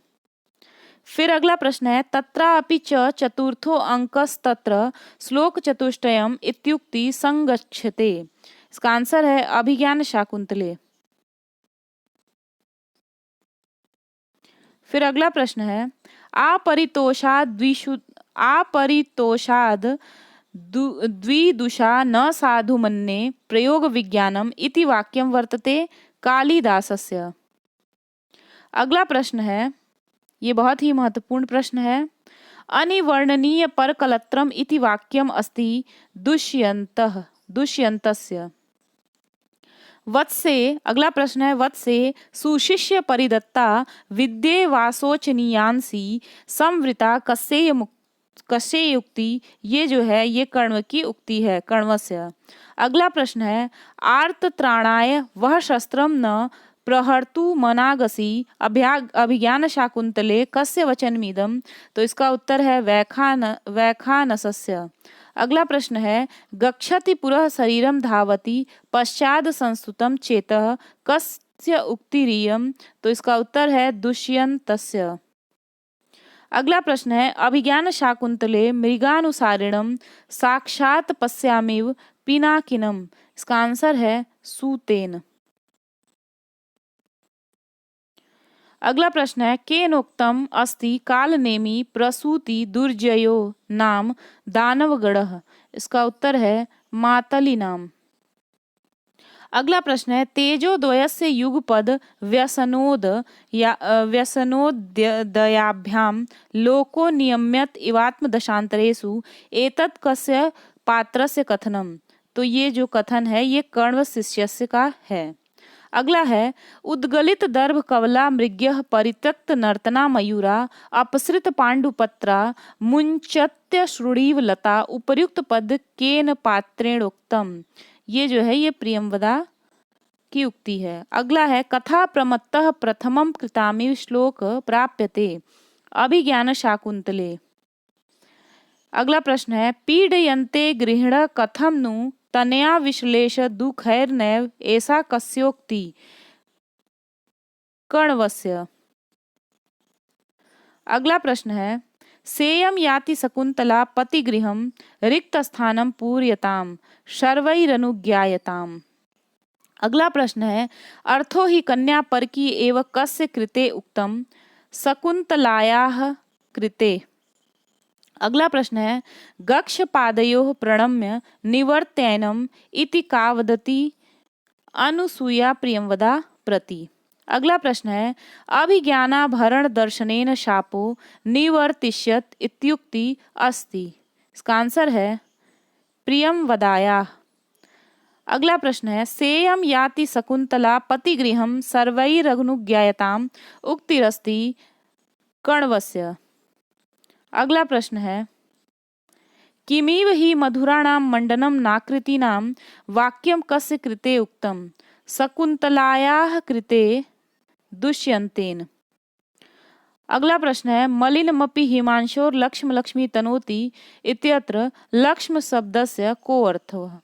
फिर अगला प्रश्न है, तत्रापि च चतुर्थो अंकस्तत्र श्लोक चतुष्टयम् इत्युक्ति संगच्छते। इसका आंसर है अभिज्ञान शाकुंतले। फिर अगला प्रश्न है, आपरितोषाद द्विदुषा न साधु मन्ये प्रयोग विज्ञानम इति वाक्यम वर्तते कालिदासस्य। अगला प्रश्न है, ये बहुत ही महत्वपूर्ण प्रश्न है, अनिवर्णनीय परकलत्रम इति वाक्यम अस्ति दुष्यन्तस्य। वत्से, अगला प्रश्न है, वत्से सुशिष्य परिदत्ता विद्ये वासोचनीयांसी संवृता कस्य उक्ति? ये जो है ये कण्व की उक्ति है, कण्वस्य। अगला प्रश्न है, आर्त त्राणाय वह शस्त्रम न प्रहर्तु मनागसी अभिज्ञान शाकुंतले कस्य वचनमिदं? तो इसका उत्तर है वैखानसस्य। अगला प्रश्न है, गच्छति पुरः शरीरम धावति पश्चाद संस्तुतम चेतः कस्य उक्तिरियं? तो इसका उत्तर है दुष्यन्तस्य। अगला प्रश्न है, अभिज्ञान शाकुंतले मृगानुसारिणम साक्षात पश्यामिव पिनाकिनम। इसका आंसर है सूतेन। अगला प्रश्न है केनोक्तम अस्ति कालनेमी प्रसूति दुर्जयो नाम दानवगढ़। इसका उत्तर है मातली नाम। अगला प्रश्न है तेजोद्वयस्य युगपद व्यसनोद या व्यसनोदयाभ्याम लोको नियम्यत इवात्म दशांतरेषु एतत् कस्य पात्रस्य कथनम। तो ये जो कथन है ये कण्व शिष्यस्य का है। अगला है उद्गलित दर्भ कवला मृग्यः परित्यक्त नर्तना मयूरा अपसृत पांडुपत्रा मुंचत्य श्रुणीव लता उपर्युक्त पद केन पात्रेण उक्तम। ये जो है ये प्रियंवदा की उक्ति है। अगला है कथा प्रमत्तः प्रथमम कृतामिव श्लोक प्राप्यते अभिज्ञान शाकुंतले। अगला प्रश्न है पीडयन्ते गृहिण कथम नु तनया विश्लेष दुखैर्नैव ऐसा कस्योक्ति कण्वस्य। अगला प्रश्न है सेयम याति शकुंतला पतिगृहं रिक्तस्थानं पूर्यताम शर्वैरनुज्ञायताम। अगला प्रश्न है अर्थो ही कन्या पर की एव कस्य कृते उक्तम शकुंतलायाः कृते। अगला प्रश्न है गक्ष पादयोः प्रणम्य निवर्त्यैनम इति का वदति अनुसूया प्रियंवदा प्रति। अगला प्रश्न है अभिज्ञानाभरण दर्शनेन शापो निवर्तिष्यत इत्युक्ति अस्ति। इसका आंसर है प्रियंवदाया। अगला प्रश्न है सेयम याति शकुंतला पतिगृहं सर्वैरनुज्ञायताम उक्तिरस्ति कण्वस्य। अगला प्रश्न है किमिव हि मधुराणां मंडनं नाकृतीनां वाक्यं कस्य कृते उक्तम शकुंतलायाः कृते दुष्यंतेन। अगला प्रश्न है मलिनमपि हिमांशोर लक्ष्म लक्ष्मी तनोति इत्यत्र लक्ष्म शब्दस्य को अर्थः।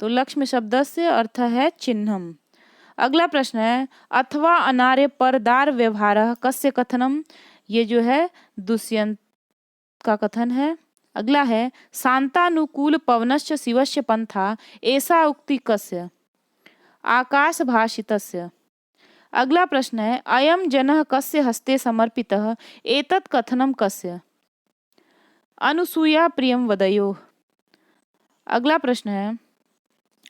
तो लक्ष्म शब्दस्य अर्थ है चिन्हम। अगला प्रश्न है अथवा अनार्य परदार व्यवहारः कस्य कथनम। ये जो है दुष्यंत का कथन है। अगला है शांतानुकूल पवनश्च शिवस्य पंथा ऐसा उक्ति कस्य आकाश भाषितस्य। अगला प्रश्न है अयम जनः कस्य हस्ते समर्पितः एतत् कथनम कस्य अनुसूया प्रियंवदयोः। अगला प्रश्न है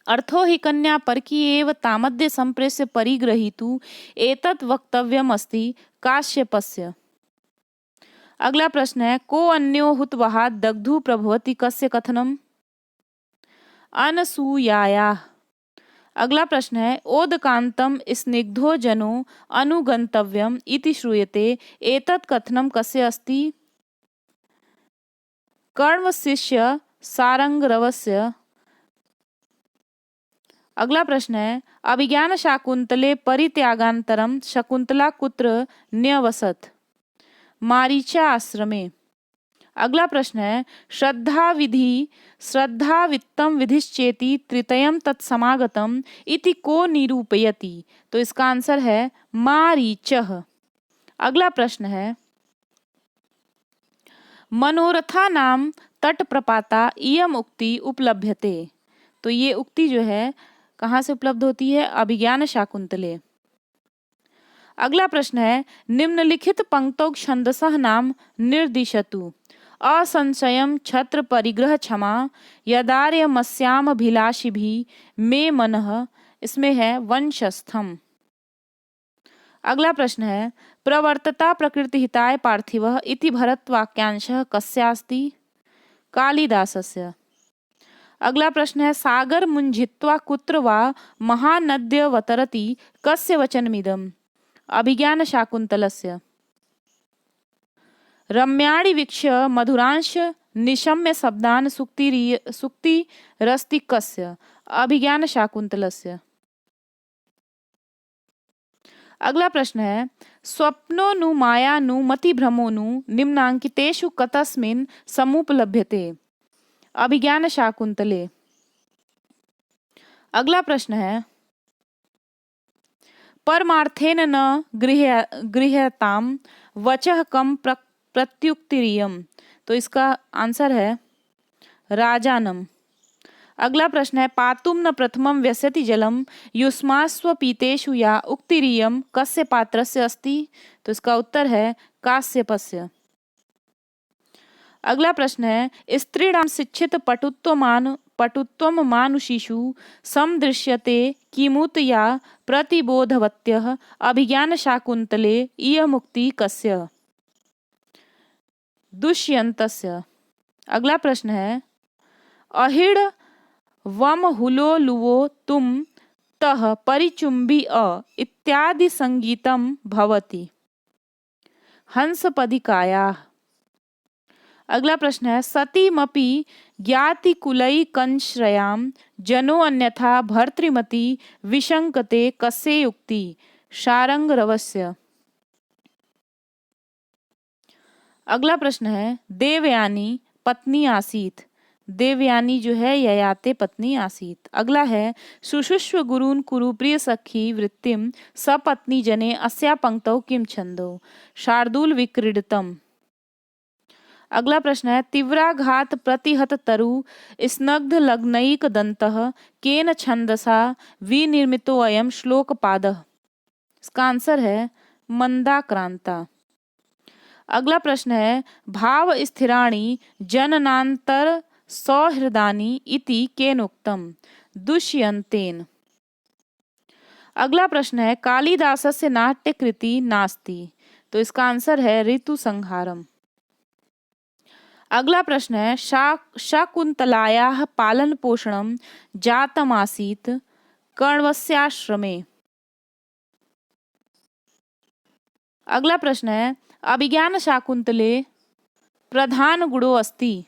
अर्थो हि कन्या परकी एव तामद्य संप्रेष्य परिग्रहीतु एतत् वक्तव्यम अस्ति काश्यपस्य। अगला प्रश्न है को अन्यो हुतवहात् दग्धु प्रभवति कस्य कथनम अनसूयायाः। अगला प्रश्न है ओदकांतम स्निग्धो जनो अनुगंतव्यम इति श्रूयते एतत् कथनम कस्य अस्ति कण्वशिष्य सारंगरवस्य। अगला प्रश्न है अभिज्ञान शाकुंतले परित्यागानंतरम शकुंतला कुत्र न्यवसत मारीचा आश्रमे। अगला प्रश्न है श्रद्धा विधि श्रद्धा वित्तम विधिश्चेति तृतीयम तत्समागतम इति को निरूपयति। तो इसका आंसर है मारीचः। अगला प्रश्न है मनोरथा नाम तट प्रपाता इयम उक्ति उपलभ्यते। तो ये उक्ति जो है कहाँ से उपलब्ध होती है अभिज्ञान शाकुंतले। अगला प्रश्न है निम्नलिखित पंक्तौ छंदसः नाम निर्दिशतु असंशयम छत्र परिग्रह क्षमा यदार्यमस्यामभिलाषिभिः मे मनः। इसमें है वंशस्थम। अगला प्रश्न है प्रवर्तता प्रकृतिहिताय पार्थिवः इति भरतवाक्यांशः कस्यास्ति कालिदासस्य। अगला प्रश्न है सागर मुंझित्वा कुत्र वा महानद्यवतरति कस्य वचनमिदम् अभिज्ञान शाकुंतलस्य। रम्याणि वीक्ष्य मधुरांश निशम्य शब्दान् सुक्ति रस्ति कस्य अभिज्ञान शाकुंतलस्य। अगला प्रश्न है स्वप्नो नु माया नु मति भ्रमो नु निम्नांकितेषु कतस्मिन् समुपलभ्यते अभिज्ञान शाकुंतले। अगला प्रश्न है परमार्थेन न गृह्यताम वचः कम प्रत्युक्तिरियम। तो इसका आंसर है राजानम। अगला प्रश्न है पातुम न प्रथमं व्यस्यति जलम युष्मास्व पीतेषु या उक्तिरियम कस्य पात्रस्य अस्ति। तो इसका उत्तर है कास्यपस्य। अगला प्रश्न है स्त्रीणां शिक्षित पटुत्वम मानुषीषु समदृश्यते किमुत या प्रतिबोधवत्यः अभिज्ञान शाकुंतले इयमुक्ति कस्य। दुष्यंतस्य। अगला प्रश्न है अहिड़ वम हुलो लुवो तुम तह परिचुंबी इत्यादि संगीतम भवति हंसपदिकायाः। अगला प्रश्न है सतीमपि ज्ञातिकुलैकंश्रयां जनो अन्यथा भर्तृमति विशंकते कस्य युक्ति शारंगरवस्य। अगला प्रश्न है देवयानी पत्नी आसीत। देवयानी जो है ययाते पत्नी आसीत। अगला है सुषुष्व गुरून् कुरु प्रिय सखी वृत्तिम सपत्नी जने अस्या पंक्तौ किम छंदो शार्दूल विक्रीडितम्। अगला प्रश्न है तीव्राघात प्रतिहत तरु स्नग्ध लग्नैक दंतः केन छंदसा विनिर्मितो अयम श्लोक पादः। इसका आंसर है मंदाक्रांता। अगला प्रश्न है भाव स्थिराणि जननांतर सौहृदानि इति केनोक्तम दुष्यंतेन। अगला प्रश्न है कालिदासस्य नाट्यकृति नास्ति। तो इसका आंसर है ऋतु संहारम। अगला प्रश्न है शकुंतलायाः पालन पोषणम जातमासीत कण्वस्याश्रमे। अगला प्रश्न है अभिज्ञान शाकुंतले प्रधान गुणो अस्ति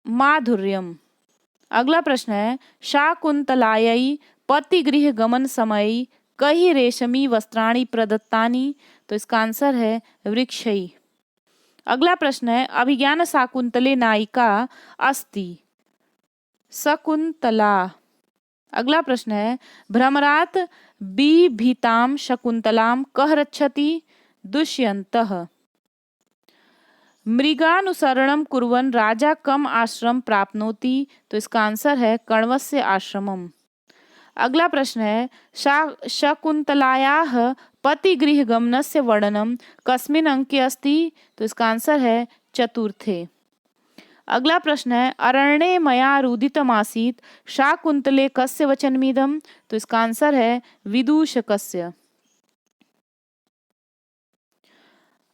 माधुर्यम। अगला प्रश्न है शाकुंतलायै पतिगृह गमन समये कहि रेशमी वस्त्राणि प्रदत्तानि। तो इसका आंसर है वृक्षै। अगला प्रश्न है अभिज्ञान शाकुंतले नायिका अस्ति शकुंतला। अगला प्रश्न है भ्रमरात बिभीतां शकुंतलां कः रक्षति दुष्यंतः। मृगानुसरणं कुर्वन् राजा कम आश्रम प्राप्नोति। तो इसका आंसर है कण्वस्य आश्रमम। अगला प्रश्न है शकुंतलायाः पतिगृह गमनस्य वर्णनम कस्मिन् अंके अस्ति। तो इसका आंसर है चतुर्थे। अगला प्रश्न है अरण्ये मया रुदितमासीत् शाकुंतले कस्य वचनमिदं। तो इसका आंसर है विदूषकस्य।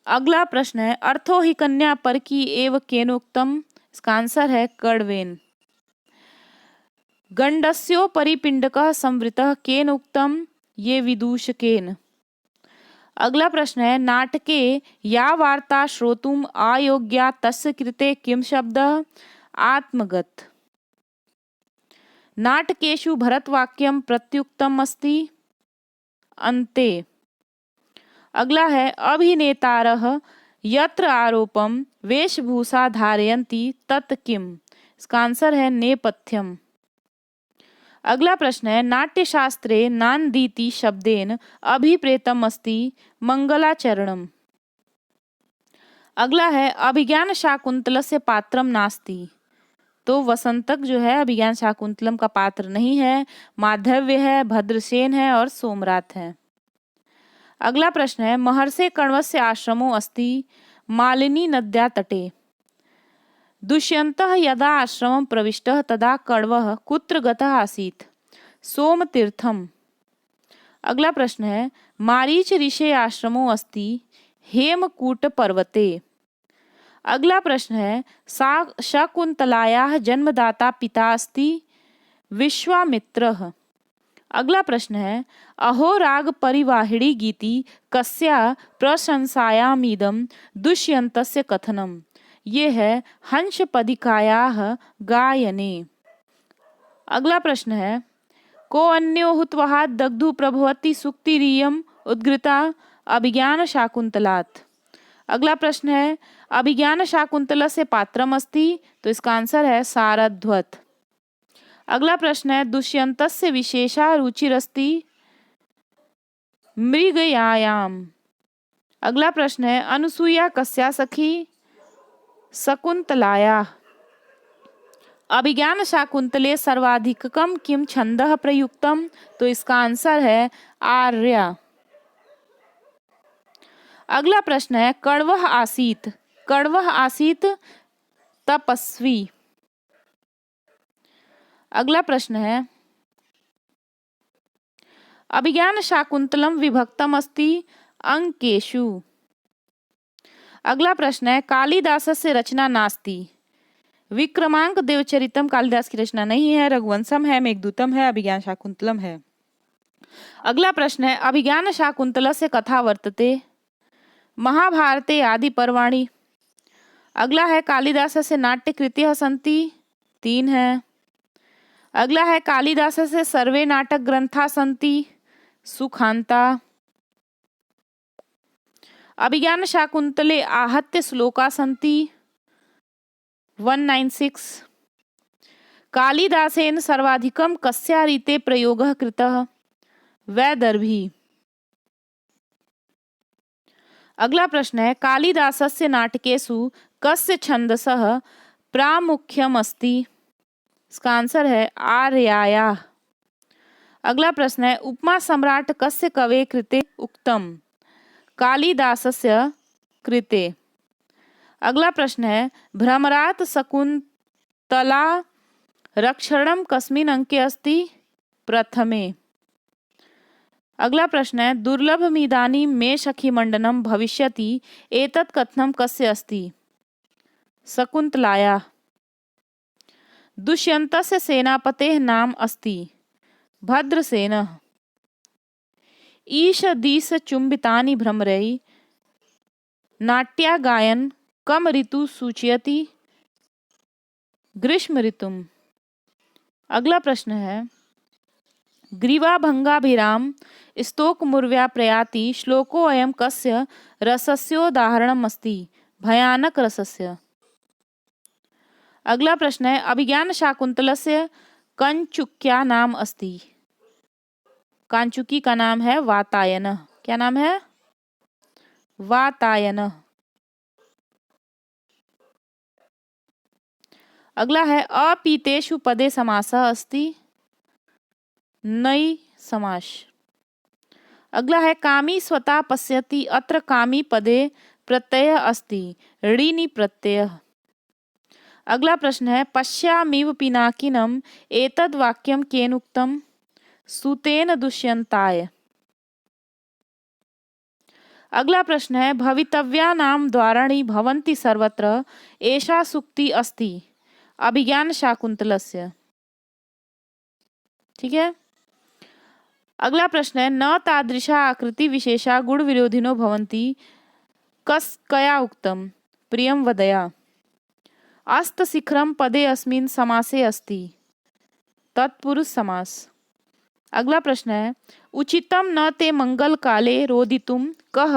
अगला प्रश्न है अर्थो ही कन्या पर की एव केनोक्तम। इसका आंसर है कर्णवेन। गंडस्योपरि पिंडकः संवृतः केनोक्तम ये विदूषकेन। अगला प्रश्न है नाटके या वार्ता श्रोतुम अयोग्या तस्य कृते किम शब्दः आत्मगत। नाटकेषु भरतवाक्यम प्रत्युक्तम अस्ति अन्ते। अगला है अभिनेतारः यत्र आरोपम वेशभूषा धारयन्ति तत् किम। इसका आंसर है नेपथ्यम। अगला प्रश्न है नाट्यशास्त्रे नान्दीति शब्देन अभिप्रेतम अस्ति मंगलाचरणम। अगला है अभिज्ञान शाकुंतलस्य पात्रम नास्ति। तो वसंतक जो है अभिज्ञान शाकुंतलम का पात्र नहीं है। माधव्य है, भद्रसेन है और सोमरात है। अगला प्रश्न है महर्षे कण्वस्य आश्रमो अस्ति मालिनी नद्या तटे। दुष्यंतः यदा आश्रमं प्रविष्टः तदा कण्वः कुत्र गतः आसीत् सोमतीर्थम। अगला प्रश्न है मारीच ऋषे आश्रमो अस्ति हेमकूट पर्वते। अगला प्रश्न है शकुंतलायाः जन्मदाता पिता अस्ति विश्वामित्रः। अगला प्रश्न है अहो राग परिवाहिणी गीति कस्या प्रशंसायामिदं दुष्यंतस्य कथनम। ये है हंसपदिकायाः गायने। अगला प्रश्न है को अन्यो हुत्वः दग्धु प्रभवति सुक्तिरियम उद्गृता अभिज्ञान शाकुंतलात्। अगला प्रश्न है अभिज्ञान शाकुंतलस्य पात्रम अस्ति। तो इसका आंसर है सारध्वत। अगला प्रश्न है दुष्यंतस्य विशेषा रुचिरस्ति मृगयायाम। अगला प्रश्न है अनुसूया कस्या सखी शकुंतलाया। अभिज्ञान शाकुंतले सर्वाधिकम किम छंदः प्रयुक्तम? तो इसका आंसर है आर्या। अगला प्रश्न है कण्वः आसीत्। कण्वः आसीत् तपस्वी। अगला प्रश्न है अभिज्ञान शाकुंतलम विभक्तम अस्ति अंकेषु। अगला प्रश्न है कालिदासस्य रचना नास्ति। विक्रमांक देवचरितम कालिदास की रचना नहीं है, रघुवंशम है, मेघदूतम है, अभिज्ञान शाकुंतलम है। अगला प्रश्न है अभिज्ञान शाकुंतलस्य कथा वर्तते महाभारते आदि पर्वाणि। अगला है कालिदासस्य नाट्य कृतयः सन्ति, 3 है। अगला है कालिदासस्य सर्वे नाटक ग्रंथा सन्ति, सुखांता। अभिज्ञान शाकुंतले आहत्य श्लोका सन्ति, 196। कालिदासेन सर्वाधिकं कस्या रीते प्रयोगः कृतः? वैदर्भी। अगला प्रश्न है कालिदासस्य नाटकेषु कस्य छन्दसः प्रामुख्यम् अस्ति? इसका आंसर है आर्यायाः। अगला प्रश्न है उपमा सम्राट कस्य कवे कृते उक्तम? कालिदासस्य कृते। अगला प्रश्न है भ्रमरात् शकुन्तला रक्षणं कस्मिन् अंके अस्ति? प्रथमे। अगला प्रश्न है दुर्लभमिदानीं मे सखी मंडनं भविष्यति एतत् कथनं कस्य अस्ति? शकुन्तलायाः। दुष्यन्तस्य सेनापतेः नाम अस्ति भद्रसेनः। ईशदीश चुम्बितानि भ्रमरैः नाट्यगायन कम ऋतु सूचयति? ग्रीष्म ऋतुम्। अगला प्रश्न है ग्रीवाभंगाभिराम स्तोकमुर्व्या प्रयाति श्लोकोऽयं कस्य रसस्योदाहरणम् अस्ति? भयानक रसस्य। अगला प्रश्न है अभिज्ञान शाकुंतलस्य कंचुक्या नाम अस्ति? कांचुकी का नाम है वातायनः। क्या नाम है? वातायनः। अगला है अपीतेषु पदे समासः अस्ति? नई समास। अगला है कामी स्वतः पश्यति अत्र कामी पदे प्रत्यय अस्ति ऋणी प्रत्यय। अगला प्रश्न है पश्यामीव पिनाकिनम एतद् वाक्यम केन उक्तम? सूतेन दुष्यंताय। अगला प्रश्न है भवितव्यानां द्वाराणि भवन्ति सर्वत्र एषा सूक्ति अस्ति अभिज्ञान शाकुंतलस्य। ठीक है। अगला प्रश्न है न तादृशा आकृति विशेषा गुण विरोधिनो भवन्ति कया उक्तम? प्रियम वदया। अस्त शिखरम पदे अस्मिन् समासे अस्ति तत्पुरुष समास। अगला प्रश्न है उचितम न ते मंगल काले रोदितुम कह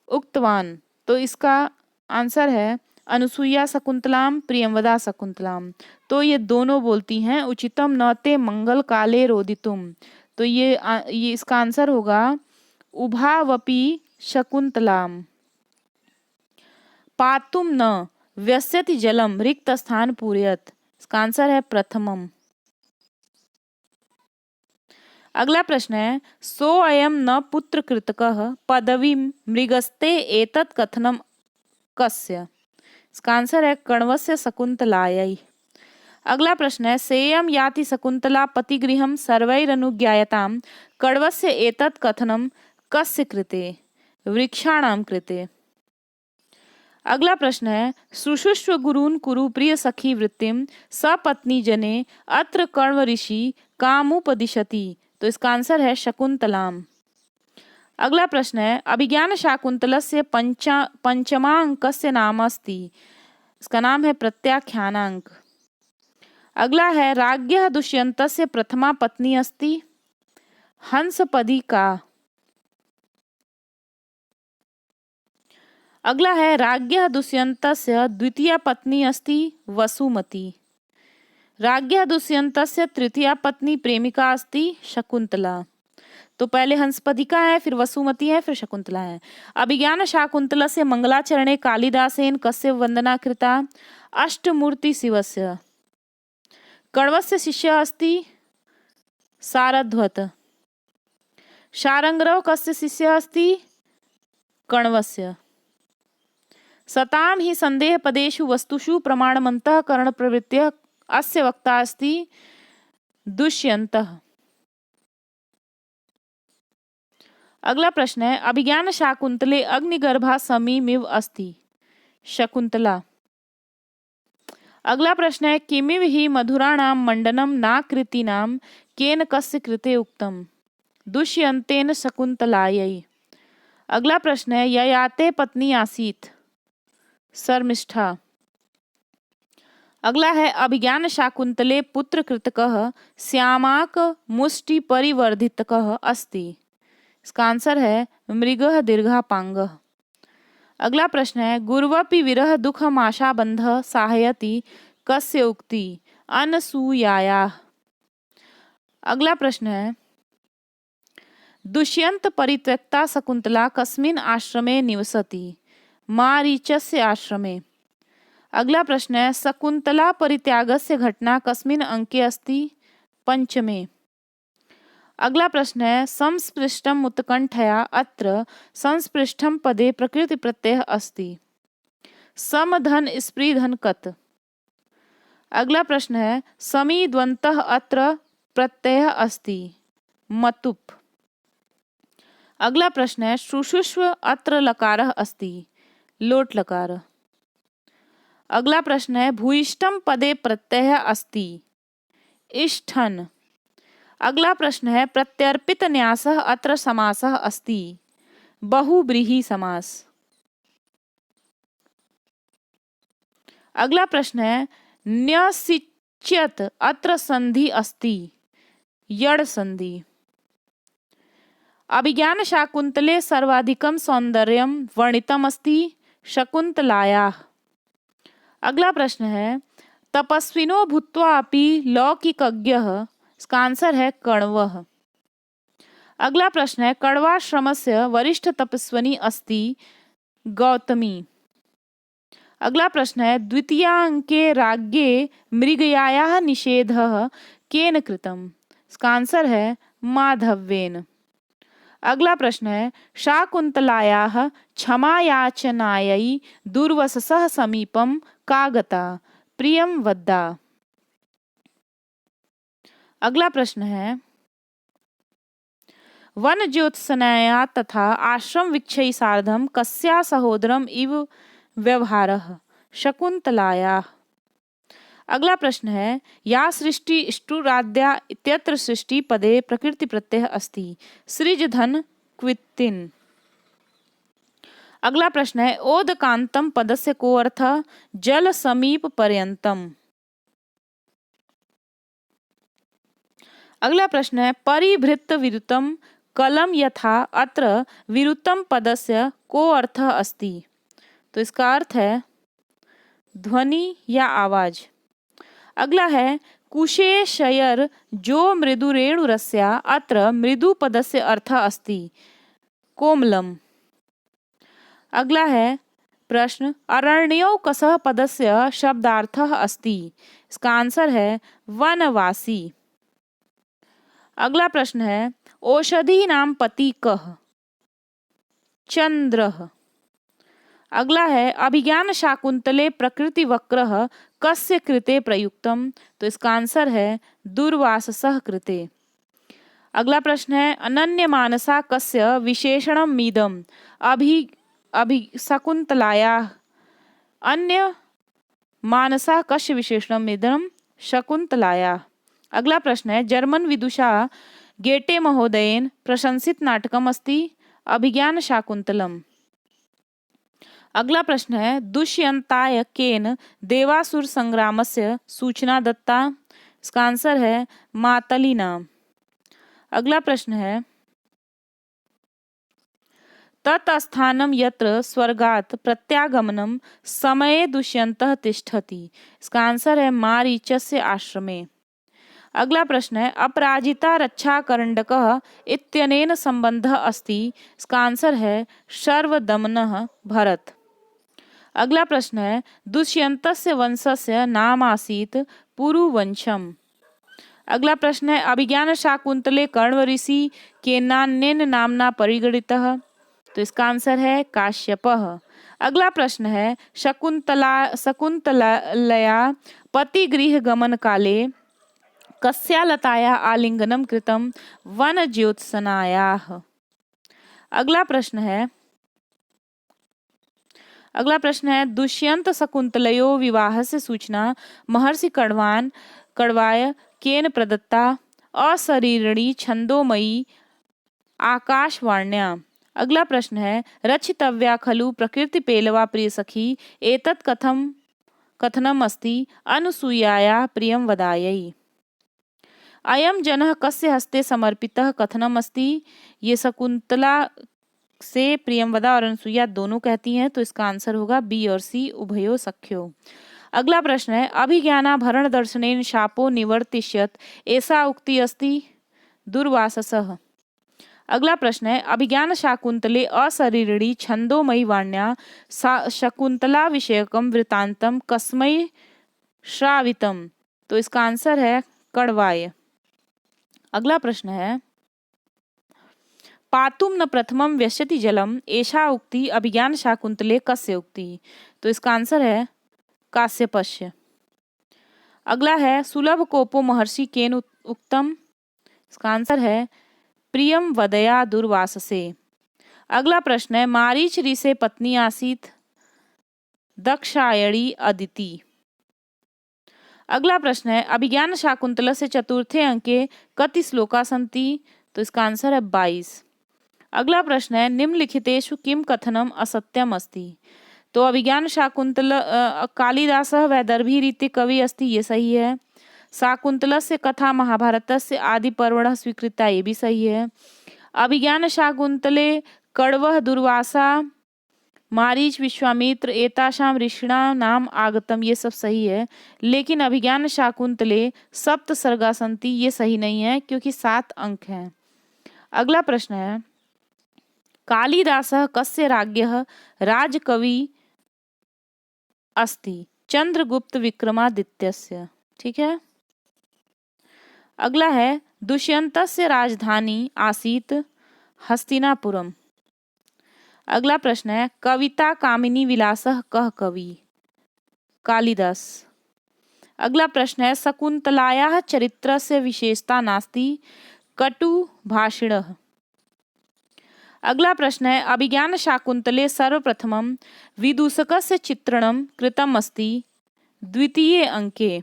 उक्तवान? तो इसका आंसर है अनुसुईया शकुंतलाम प्रियंवदा शकुंतलाम। तो ये दोनों बोलती हैं उचितम न ते मंगल काले रोदितुम। तो ये इसका आंसर होगा उभावपि शकुंतलाम। पातुम न व्यस्यति जलम रिक्त स्थान पूरयत। इसका आंसर है प्रथमम। अगला प्रश्न है सो अयम न पुत्र कृतकः पदवीं मृगस्ते एतत् कथनम कस्य? इसका आंसर है कण्वस्य शकुंतलायै। अगला प्रश्न है सेयम याति शकुंतला पतिगृहं सर्वैरनुज्ञायतां कण्वस्य एतत् कथनम कस्य कृते? वृक्षाणां कृते। अगला प्रश्न है शुश्रूष्व गुरून् कुरु प्रिय सखी वृत्तिम सपत्नी जने अत्र कण्व ऋषि कामुपदिशति। तो इसका आंसर है शकुंतलाम। अगला प्रश्न है अभिज्ञान शाकुंतलस्य पंचमांकस्य नाम अस्ति? इसका नाम है प्रत्याख्यानांक। अगला है राज्ञः दुष्यन्तस्य प्रथमा पत्नी अस्ति हंसपदिका। अगला है राज्ञः दुष्यन्तस्य द्वितीया पत्नी अस्ति वसुमती। राज्ञः दुष्यन्तस्य तृतीया पत्नी प्रेमिका अस्ति शकुंतला। तो पहले हंसपदिका है, फिर वसुमती है, फिर शकुंतला है। अभिज्ञान शाकुंतलस्य मंगलाचरणे कालिदासेन कस्य वंदना कृता? अष्टमूर्ति शिवस्य। कण्वस्य शिष्यः अस्ति सारध्वत। शार्ङ्गः कस्य शिष्यः अस्ति कण्वस्य। सतां हि संदेहपदेषु वस्तुषु प्रमाणमन्तःकरणप्रवृत्तिः अस्य वक्ता अस्ति दुष्यन्तः। अगला प्रश्न है, अभिज्ञान शाकुंतले अग्निगर्भा समीमिव अस्ति शकुंतला। अगला प्रश्न है, किमिव हि मधुराणां मंडनं नाकृतीनां केन कस्य कृते उक्तम दुष्यन्तेन शकुंतलायै। अगला प्रश्न है, ययाते पत्नी आसीत् शर्मिष्ठा। अगला है, अभिज्ञान शाकुंतले पुत्र कृतकः श्यामाक मुष्टि परिवर्धितकः अस्ति। इसका आंसर है मृगः दीर्घापांगः। अगला प्रश्न है, गुर्वपि विरह दुःखम् आशाबन्धः साहयति कस्य उक्ति अनसूयायाः। अगला प्रश्न है, दुष्यंत परित्यक्ता शकुंतला कस्मिन् आश्रमे निवसति मारीचस्य आश्रमे। अगला प्रश्न है, शकुंतला परित्यागस्य घटना कस्मिन् अंके अस्ति पंचमे। अगला प्रश्न है, संस्पृष्टम उत्कंठया अत्र संस्पृष्टम पदे प्रकृति प्रत्यय अस्ति समधन स्पृधन कत। अगला प्रश्न है, समी द्वंतः अत्र प्रत्यय अस्ति मतुप। अगला प्रश्न है, शुशुष्व अत्र लकारः अस्ति लोट लकार। अगला प्रश्न है, भूयिष्ठम पदे प्रत्यय अस्ति इष्ठन। अगला प्रश्न है, प्रत्यर्पित न्यासः अत्र समासः अस्ति बहुव्रीहि समास। अगला प्रश्न है, न्यसिच्यत अत्र संधि अस्ति यड़ संधि। अभिज्ञान शाकुंतले सर्वाधिकं सौंदर्यं वर्णितम् अस्ति शकुंतलायाः। अगला प्रश्न है, तपस्विनो भूत्वा अपि लौकिकज्ञः। इसका आंसर है कण्वः। अगला प्रश्न है, कण्वाश्रमस्य वरिष्ठ तपस्विनी अस्ति गौतमी। अगला प्रश्न है, द्वितीयाङ्के राज्ञे मृगयायाः निषेधः केन कृतम्। इसका आंसर है माधव्येन। अगला प्रश्न है, शाकुंतलायाः क्षमायाचनायै दूर्वससः समीपं का गता प्रियं वद्दा। अगला प्रश्न है, वन ज्योत्सनाया तथा आश्रम वीक्षै सार्धम कस्या सहोदरम इव व्यवहारः शकुंतलाया। अगला प्रश्न है, या सृष्टि इष्टुराद्या इत्यत्र सृष्टि पदे प्रकृति प्रत्यय अस्ति सृजधन क्वित्तिन। अगला प्रश्न है, ओदकांतम पदस्य को अर्थ जल समीप पर्यंतम। अगला प्रश्न है, परिभृत विरुतम कलम यथा अत्र विरुतम पदस्य को अर्थ अस्ति। तो इसका अर्थ है ध्वनि या आवाज। अगला है, कुशे शयर जो मृदु रेणुरस्या अत्र मृदु पदस्य अर्थ अस्ति कोमलम। अगला है प्रश्न, अरण्यो कसः पदस्य शब्दार्थः अस्ति। इसका आंसर है वनवासी। अगला प्रश्न है, औषधि नाम पति कः चंद्रः। अगला है, अभिज्ञान शाकुंतले प्रकृति वक्रः कस्य कृते प्रयुक्तम। तो इसका आंसर है दुर्वाससः कृते। अगला प्रश्न है, अनन्य मानसा कस्य विशेषणम मीदम अभि शकुंतलायाः। अन्य मानसा कस्य विशेषणम मीदम शकुंतलायाः। अगला प्रश्न है, जर्मन विदुषा गेटे महोदयेन प्रशंसित नाटकम अस्ति अभिज्ञान शाकुंतलम। अगला प्रश्न है, दुष्यंताय केन देवासुर संग्रामस्य सूचना दत्ता। इसका आंसर है मातलिना। अगला प्रश्न है, तत्स्थानं यत्र स्वर्गात् प्रत्यागमनं समये दुष्यन्तः तिष्ठति। इसका आंसर है मारीचस्य आश्रमे। अगला प्रश्न है, अपराजिता रक्षा करंडकः इत्यनेन संबंधः अस्ति। इसका आंसर है सर्वदमनः भरत। अगला प्रश्न है दुष्यंतस्य वंशस्य नाम आसीत् पुरुवंशम। अगला प्रश्न है अभिज्ञान शाकुंतले कण्व ऋषि केनान्येन नामना परिगणितः। तो इसका आंसर है काश्यपः। अगला प्रश्न है शकुंतलया पतिगृह गमन काले कस्या लताया आलिंगनम कृतम वन ज्योत्सनायाः। अगला प्रश्न है दुष्यंत शकुंतलयो विवाहस्य सूचना महर्षि कण्वाय केन प्रदत्ता अशरीरिणी छंदोमयी आकाशवाण्या। अगला प्रश्न है रचितव्या खलु प्रकृति पेलवा प्रिय सखी एतत् कथनम अस्ति अनुसूयाया प्रियं वदायै। अयम जनः कस्य हस्ते समर्पितः कथनम अस्ति। ये शकुंतला से प्रियंवदा और अनुसुईया दोनों कहती हैं, तो इसका आंसर होगा बी और सी उभयो सख्यो। अगला प्रश्न है अभिज्ञानाभरण दर्शनेन शापो निवर्तिष्यत ऐसा उक्ति अस्ति दुर्वाससः। अगला प्रश्न है अभिज्ञान शाकुंतले अशरीरिणी छंदोमयी वाण्या शकुंतला विषयकम वृत्तांतम कस्मै श्रावितम। तो इसका आंसर है कण्वाय। अगला प्रश्न है पातुम न प्रथमम व्यस्यति जलम एषा उक्ति अभिज्ञान शाकुंतले कस्य उक्ति। तो इसका आंसर है काश्यपस्य। अगला है सुलभ कोपो महर्षि केन उक्तम। इसका आंसर है प्रियम वदया दुर्वाससे। अगला प्रश्न है मारीच ऋषे पत्नी आसीत् दक्षायणी अदिति। अगला प्रश्न है अभिज्ञान शाकुंतलस्य चतुर्थे अंके कति श्लोका सन्ति। तो इसका आंसर है 22। अगला प्रश्न है निम्नलिखितेषु किम कथनम असत्यम अस्ति। तो अभिज्ञान शाकुंतल कालिदासः वैदर्भी रीति कवि अस्ति, ये सही है। शाकुंतलस्य कथा महाभारतस्य आदि पर्वणः स्वीकृता, ये भी सही है। अभिज्ञान शाकुंतले कण्वः दुर्वासा मारीच विश्वामित्र एतासाम ऋषीणां नाम आगतम, ये सब सही है। लेकिन अभिज्ञान शाकुंतले सप्त सर्गा सन्ति, ये सही नहीं है क्योंकि 7 अंक हैं। अगला प्रश्न है कालिदासः कस्य राज्ञः राजकवि अस्ति चंद्रगुप्त विक्रमादित्यस्य। ठीक है। अगला है दुष्यंतस्य राजधानी आसीत् हस्तिनापुरम। अगला प्रश्न है कविता कामिनी विलासः कः कवि। कालिदास। अगला प्रश्न है शकुंतलायाः चरित्रस्य विशेषता नास्ति कटु भाषिणः। अगला प्रश्न है अभिज्ञान शाकुंतले सर्वप्रथमं विदूषकस्य चित्रणं कृतम् अस्ति द्वितीये अंके।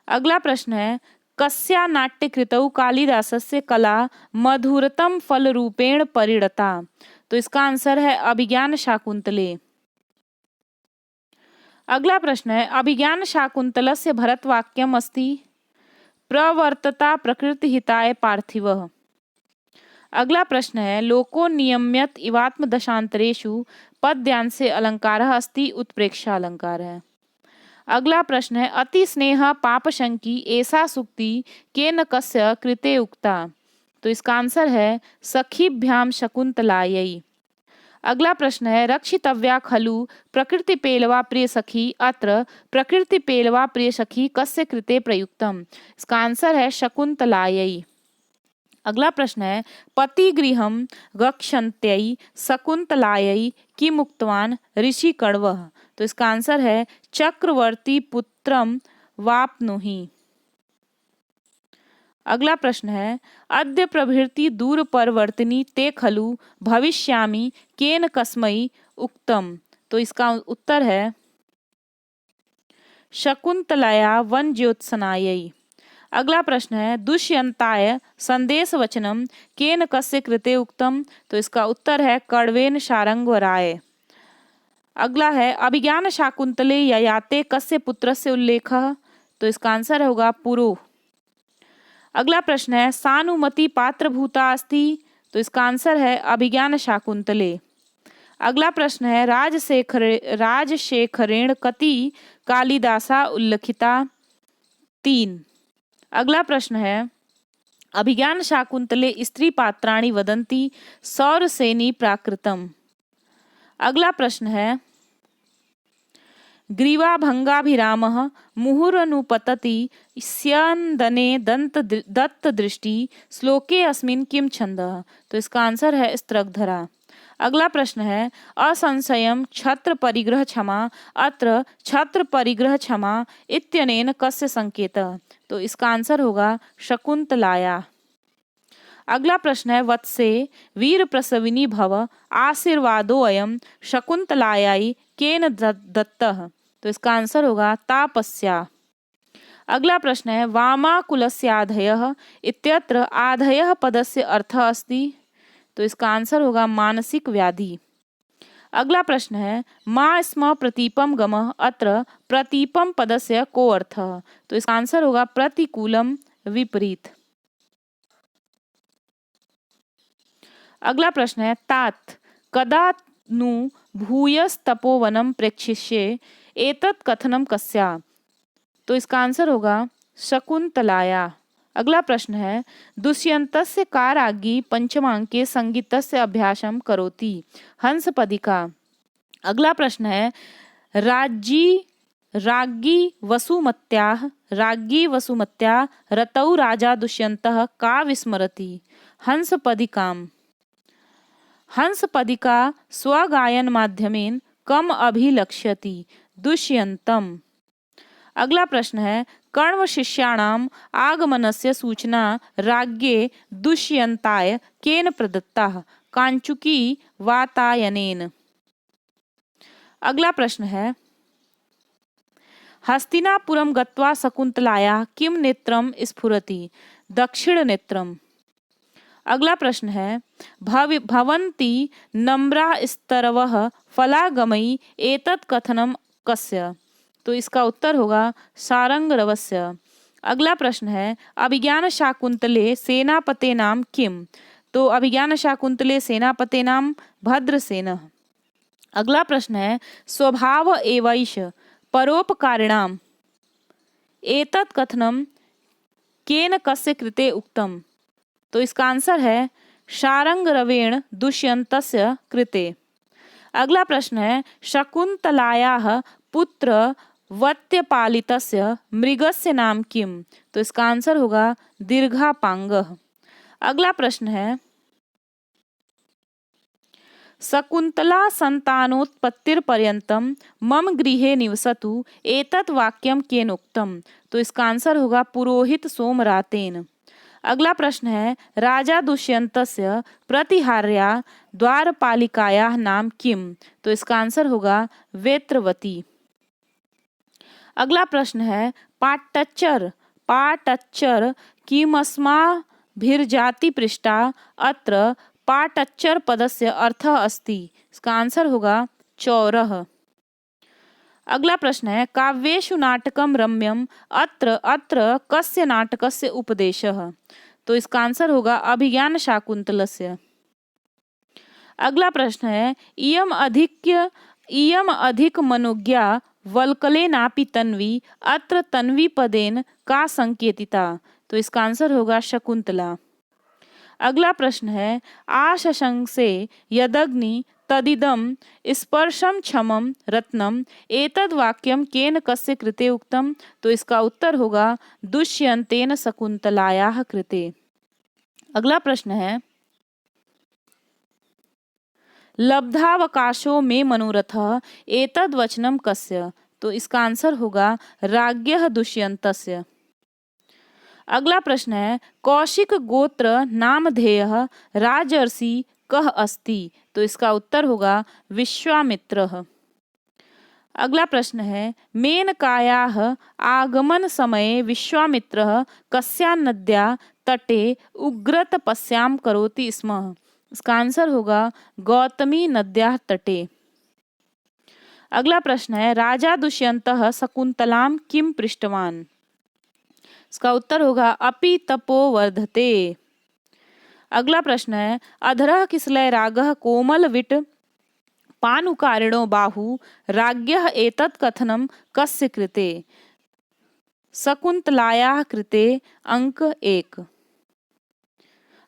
अगला प्रश्न है कस्या नाट्यकृतौ कालिदासस्य कला मधुरतम फलरूपेण परिणता। तो इसका आंसर है अभिज्ञान शाकुंतले। अगला प्रश्न है अभिज्ञान शाकुंतलस्य भरतवाक्यम अस्ति प्रवर्तता प्रकृतिहिताय पार्थिवः। अगला प्रश्न है लोको नियम्यत इवात्म दशांतरेषु पद्यांसे अलंकारः अस्ति उत्प्रेक्षा अलंकार है। अगला प्रश्न है अति स्नेह पापशंकी ऐसा सुक्ति केन कस्य कृते उक्ता। तो इसका आंसर है सखीभ्याम शकुंतलायै। अगला प्रश्न है रक्षितव्या खलु प्रकृति पेलवा प्रिय सखी अत्र प्रकृति पेलवा प्रिय सखी कस्य कृते प्रयुक्तम। इसका आंसर है शकुंतलायै। अगला प्रश्न है पतिगृहं गच्छन्त्यै शकुंतलायै किम उक्तवान ऋषि कण्वः। तो इसका आंसर है चक्रवर्ती पुत्रम वाप्नुहि। अगला प्रश्न है अद्य प्रभृति दूर परवर्तिनी ते खलु भविष्यामि केन कस्मै उक्तम। तो इसका उत्तर है शकुंतलया वन ज्योत्सनायै। अगला प्रश्न है दुष्यंताय संदेश वचनम केन कस्य कृते उक्तम। तो इसका उत्तर है कण्वेन शारंगवराय। अगला है अभिज्ञान शाकुंतले ययाते कस्य पुत्रस्य उल्लेखः। तो इसका आंसर होगा पुरु। अगला प्रश्न है सानुमति पात्रभूता अस्ति। तो इसका आंसर है अभिज्ञान शाकुंतले। अगला प्रश्न है राजशेखरेण कति कालिदासा उल्लिखिता 3। अगला प्रश्न है अभिज्ञान शाकुंतले स्त्री पात्राणि वदन्ति सौरसेनी प्राकृतम। अगला प्रश्न है ग्रीवाभंगाभिरामः मुहुरनुपतति स्यन्दने दत्त दृष्टि श्लोके अस्मिन् किम छंदः। तो इसका आंसर है स्त्रकधरा। अगला प्रश्न है असंशयम छत्र परिग्रह क्षमा अत्र छत्र परिग्रह क्षमा इत्यनेन कस्य संकेतः। तो इसका आंसर होगा शकुंतलाया। अगला प्रश्न है वत्से वीर प्रसविनी भव आशीर्वादो अयम शकुंतलायै केन दत्तः। तो इसका आंसर होगा तापस्या। अगला प्रश्न है वामाकुलस्याधयः इत्यत्र आधयः पदस्य अर्थः अस्ति। तो इसका आंसर होगा मानसिक व्याधि। अगला प्रश्न है मा स्म प्रतीपम गमः अत्र प्रतीपम पदस्य को अर्थः। तो इसका आंसर होगा प्रतिकूलम विपरीत। अगला प्रश्न है तात कदा नु भूयस्तपोवनम प्रेक्षिष्ये एतत् कथनम कस्या। तो इसका आंसर होगा शकुंतलाया। अगला प्रश्न है दुष्यन्तस्य का राज्ञी पंचमांके संगीतस्य अभ्यासम करोति हंसपदिका। अगला प्रश्न है राज्ञी वसुमत्याः रतौ राजा दुष्यन्तः का विस्मरति हंसपदिकाम्। हंसपदिका स्वगायन माध्यमेन कम अभिलक्ष्यति दुष्यन्तम्। अगला प्रश्न है कण्व शिष्याणाम आगमनस्य सूचना राज्ञे दुष्यन्ताय केन प्रदत्ता कांचुकी वातायनेन। अगला प्रश्न है हस्तिनापुरम गत्वा शकुंतलायाः किम नेत्रम स्फुरति दक्षिण नेत्रम। अगला प्रश्न है भवन्ति नम्रा स्तरवः फलागमयी एतत् कथनम कस्य। तो इसका उत्तर होगा सारंगरवस्य। अगला प्रश्न है अभिज्ञान शाकुंतले सेनापते नाम किम। तो अभिज्ञान शाकुंतले सेनापते नाम भद्रसेनः। अगला प्रश्न है स्वभाव एवैष परोपकारिणाम एतत् कथनम केन कस्य कृते उक्तम। तो इसका आंसर है शारंगरवेण दुष्यन्तस्य कृते। अगला प्रश्न है शकुंतलायाः पुत्र वत्यपालितस्य मृगस्य नाम किम। तो इसका आंसर होगा दीर्घापांगः। अगला प्रश्न है शकुंतला संतानोत्पत्तिर्पर्यन्तं मम गृहे निवसतु एतत् वाक्यम केन उक्तम। तो इसका आंसर होगा पुरोहित सोमरातेन। अगला प्रश्न है राजा दुष्यन्तस्य प्रतिहार्या द्वारपालिकायाः नाम किम। तो इसका आंसर होगा वेत्रवती। अगला प्रश्न है पाटच्चर किमस्माभिर्जाति पृष्ठा अत्र पाटच्चर पदस्य अर्थः अस्ति। इसका आंसर होगा चौरः। अगला प्रश्न है काव्येषु नाटकम रम्यम अत्र कस्य नाटकस्य उपदेशः। तो इसका आंसर होगा अभिज्ञान शाकुंतलस्य। अगला प्रश्न है इयम अधिक मनोज्ञा वल्कलेनापि तन्वी अत्र तन्वी पदेन का संकेतिता। तो इसका आंसर होगा शकुंतला। अगला प्रश्न है आशंसे यदग्नि तदिदम स्पर्शम क्षमम रत्नम एतद् वाक्यम केन कस्य कृते उक्तम। तो इसका उत्तर होगा दुष्यंतेन शकुंतलायाः कृते। अगला प्रश्न है लब्धावकाशो मे मनोरथः एतद् वचनम कस्य। तो इसका आंसर होगा राज्ञः दुष्यन्तस्य। अगला प्रश्न है कौशिक गोत्र नामधेयः राजर्षि कः अस्ति। तो इसका उत्तर होगा विश्वामित्रः। अगला प्रश्न है मेनकायाः आगमन समये विश्वामित्रः कस्यां नद्याः तटे उग्रतपस्यां करोति स्म। इसका आंसर होगा गौतमी नद्याः तटे। अगला प्रश्न है राजा दुष्यन्तः शकुंतलां किम पृष्टवान्। इसका उत्तर होगा अपि तपो वर्धते। अगला प्रश्न है अधरः किसलय रागः कोमल विट पानुकारिणो बाहु राज्ञः एतत् कथनं कस्य कृते। शकुंतलायाः कृते अंक 1।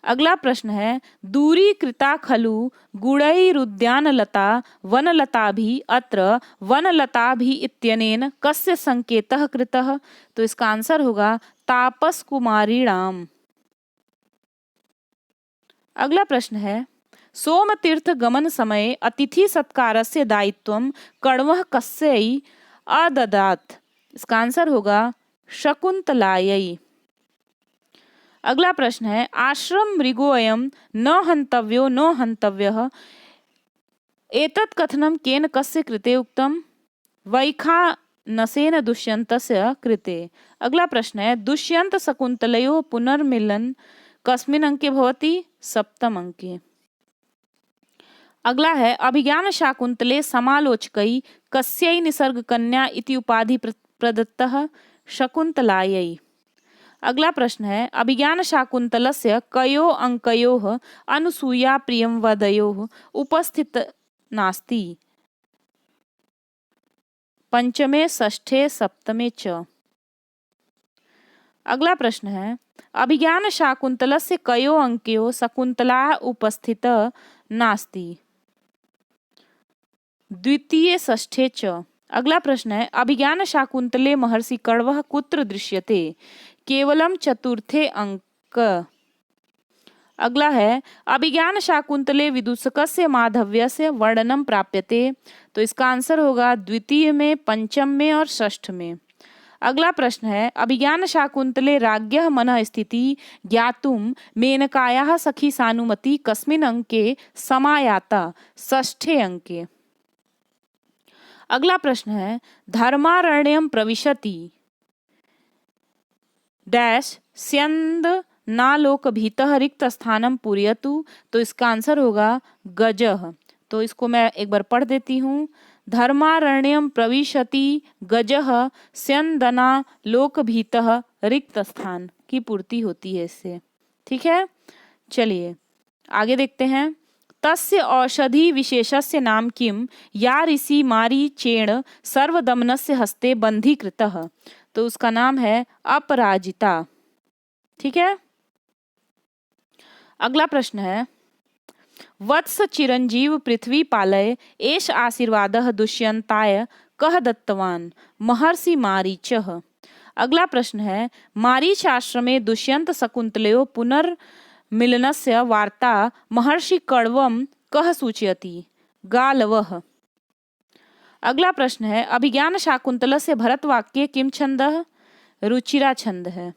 अगला प्रश्न है दूरी कृता खलु गुणैरुद्यानलता वनलताभिः अत्र वनलताभिः इत्यनेन कस्य संकेतः कृतः? तो इसका आंसर होगा तापस कुमारीणाम। अगला प्रश्न है सोमतीर्थ गमन समय अतिथि सत्कारस्य दायित्वं कण्वः कस्यै अददात्? इसका आंसर होगा शकुंतलायै। अगला प्रश्न है आश्रम मृगोऽयं न हन्तव्यो न हन्तव्यः एतत् कथनं केन कस्य कृते उक्तम्? वैखानसेन दुष्यन्तस्य कृते। अगला प्रश्न है दुष्यंत शकुंतलयोः पुनर्मिलन कस्मिन् अंके भवति? सप्तम अंके। अगला है अभिज्ञान शाकुंतले समालोचकै कस्यै निसर्गकन्या इति उपाधि प्रदत्तः? शकुंतलायै। अगला प्रश्न है अभिज्ञान शाकुंतलस्य कयोः अंकयोः अनुसूया प्रियंवदयोः उपस्थित नास्ति? पंचमे षष्ठे सप्तमे च। अगला प्रश्न है अभिज्ञान शाकुंतलस्य कयोः अंकयोः शकुंतला उपस्थित नास्ति? द्वितीये षष्ठे च। अगला प्रश्न है अभिज्ञान शाकुंतले महर्षि कण्वः कुत्र दृश्यते? केवलम चतुर्थे अंक। अगला है अभिज्ञान शाकुंतले विदूषकस्य माधव्यस्य वर्णनम प्राप्यते? तो इसका आंसर होगा द्वितीय में, पंचम में और षष्ठ में। अगला प्रश्न है अभिज्ञान शाकुंतले राज्ञः मनः स्थिति ज्ञातुं मेनकायाः सखी सानुमति कस्मिन् अंके समायाता? षष्ठे अंके। अगला प्रश्न है धर्मारण्यं प्रविशति डैश स्यंद नालोकभीतः रिक्त स्थानं पूरयतु? तो इसका आंसर होगा गजः। तो इसको मैं एक बार पढ़ देती हूँ। धर्मारण्यं प्रविशति गजः स्यंदना लोकभीतः रिक्त स्थान की पूर्ति होती है इससे। ठीक है, चलिए आगे देखते हैं। तस्य औषधि विशेषस्य नाम किम या ऋषि मारीचेण सर्वदमनस्य हस्ते बंधीकृतः? तो उसका नाम है अपराजिता। ठीक है, अगला प्रश्न है वत्स चिरंजीव पृथ्वी पालय एष आशीर्वादः दुष्यंताय कः दत्तवान्? महर्षि मारीचः। अगला प्रश्न है मारीच आश्रमे दुष्यंत शकुंतलयोः पुनर्मिलनस्य वार्ता महर्षि कण्वं कः सूचयति? गालवः। अगला प्रश्न है अभिज्ञान शाकुंतलस्य भरतवाक्ये किम छंदः? रुचिरा छंद है।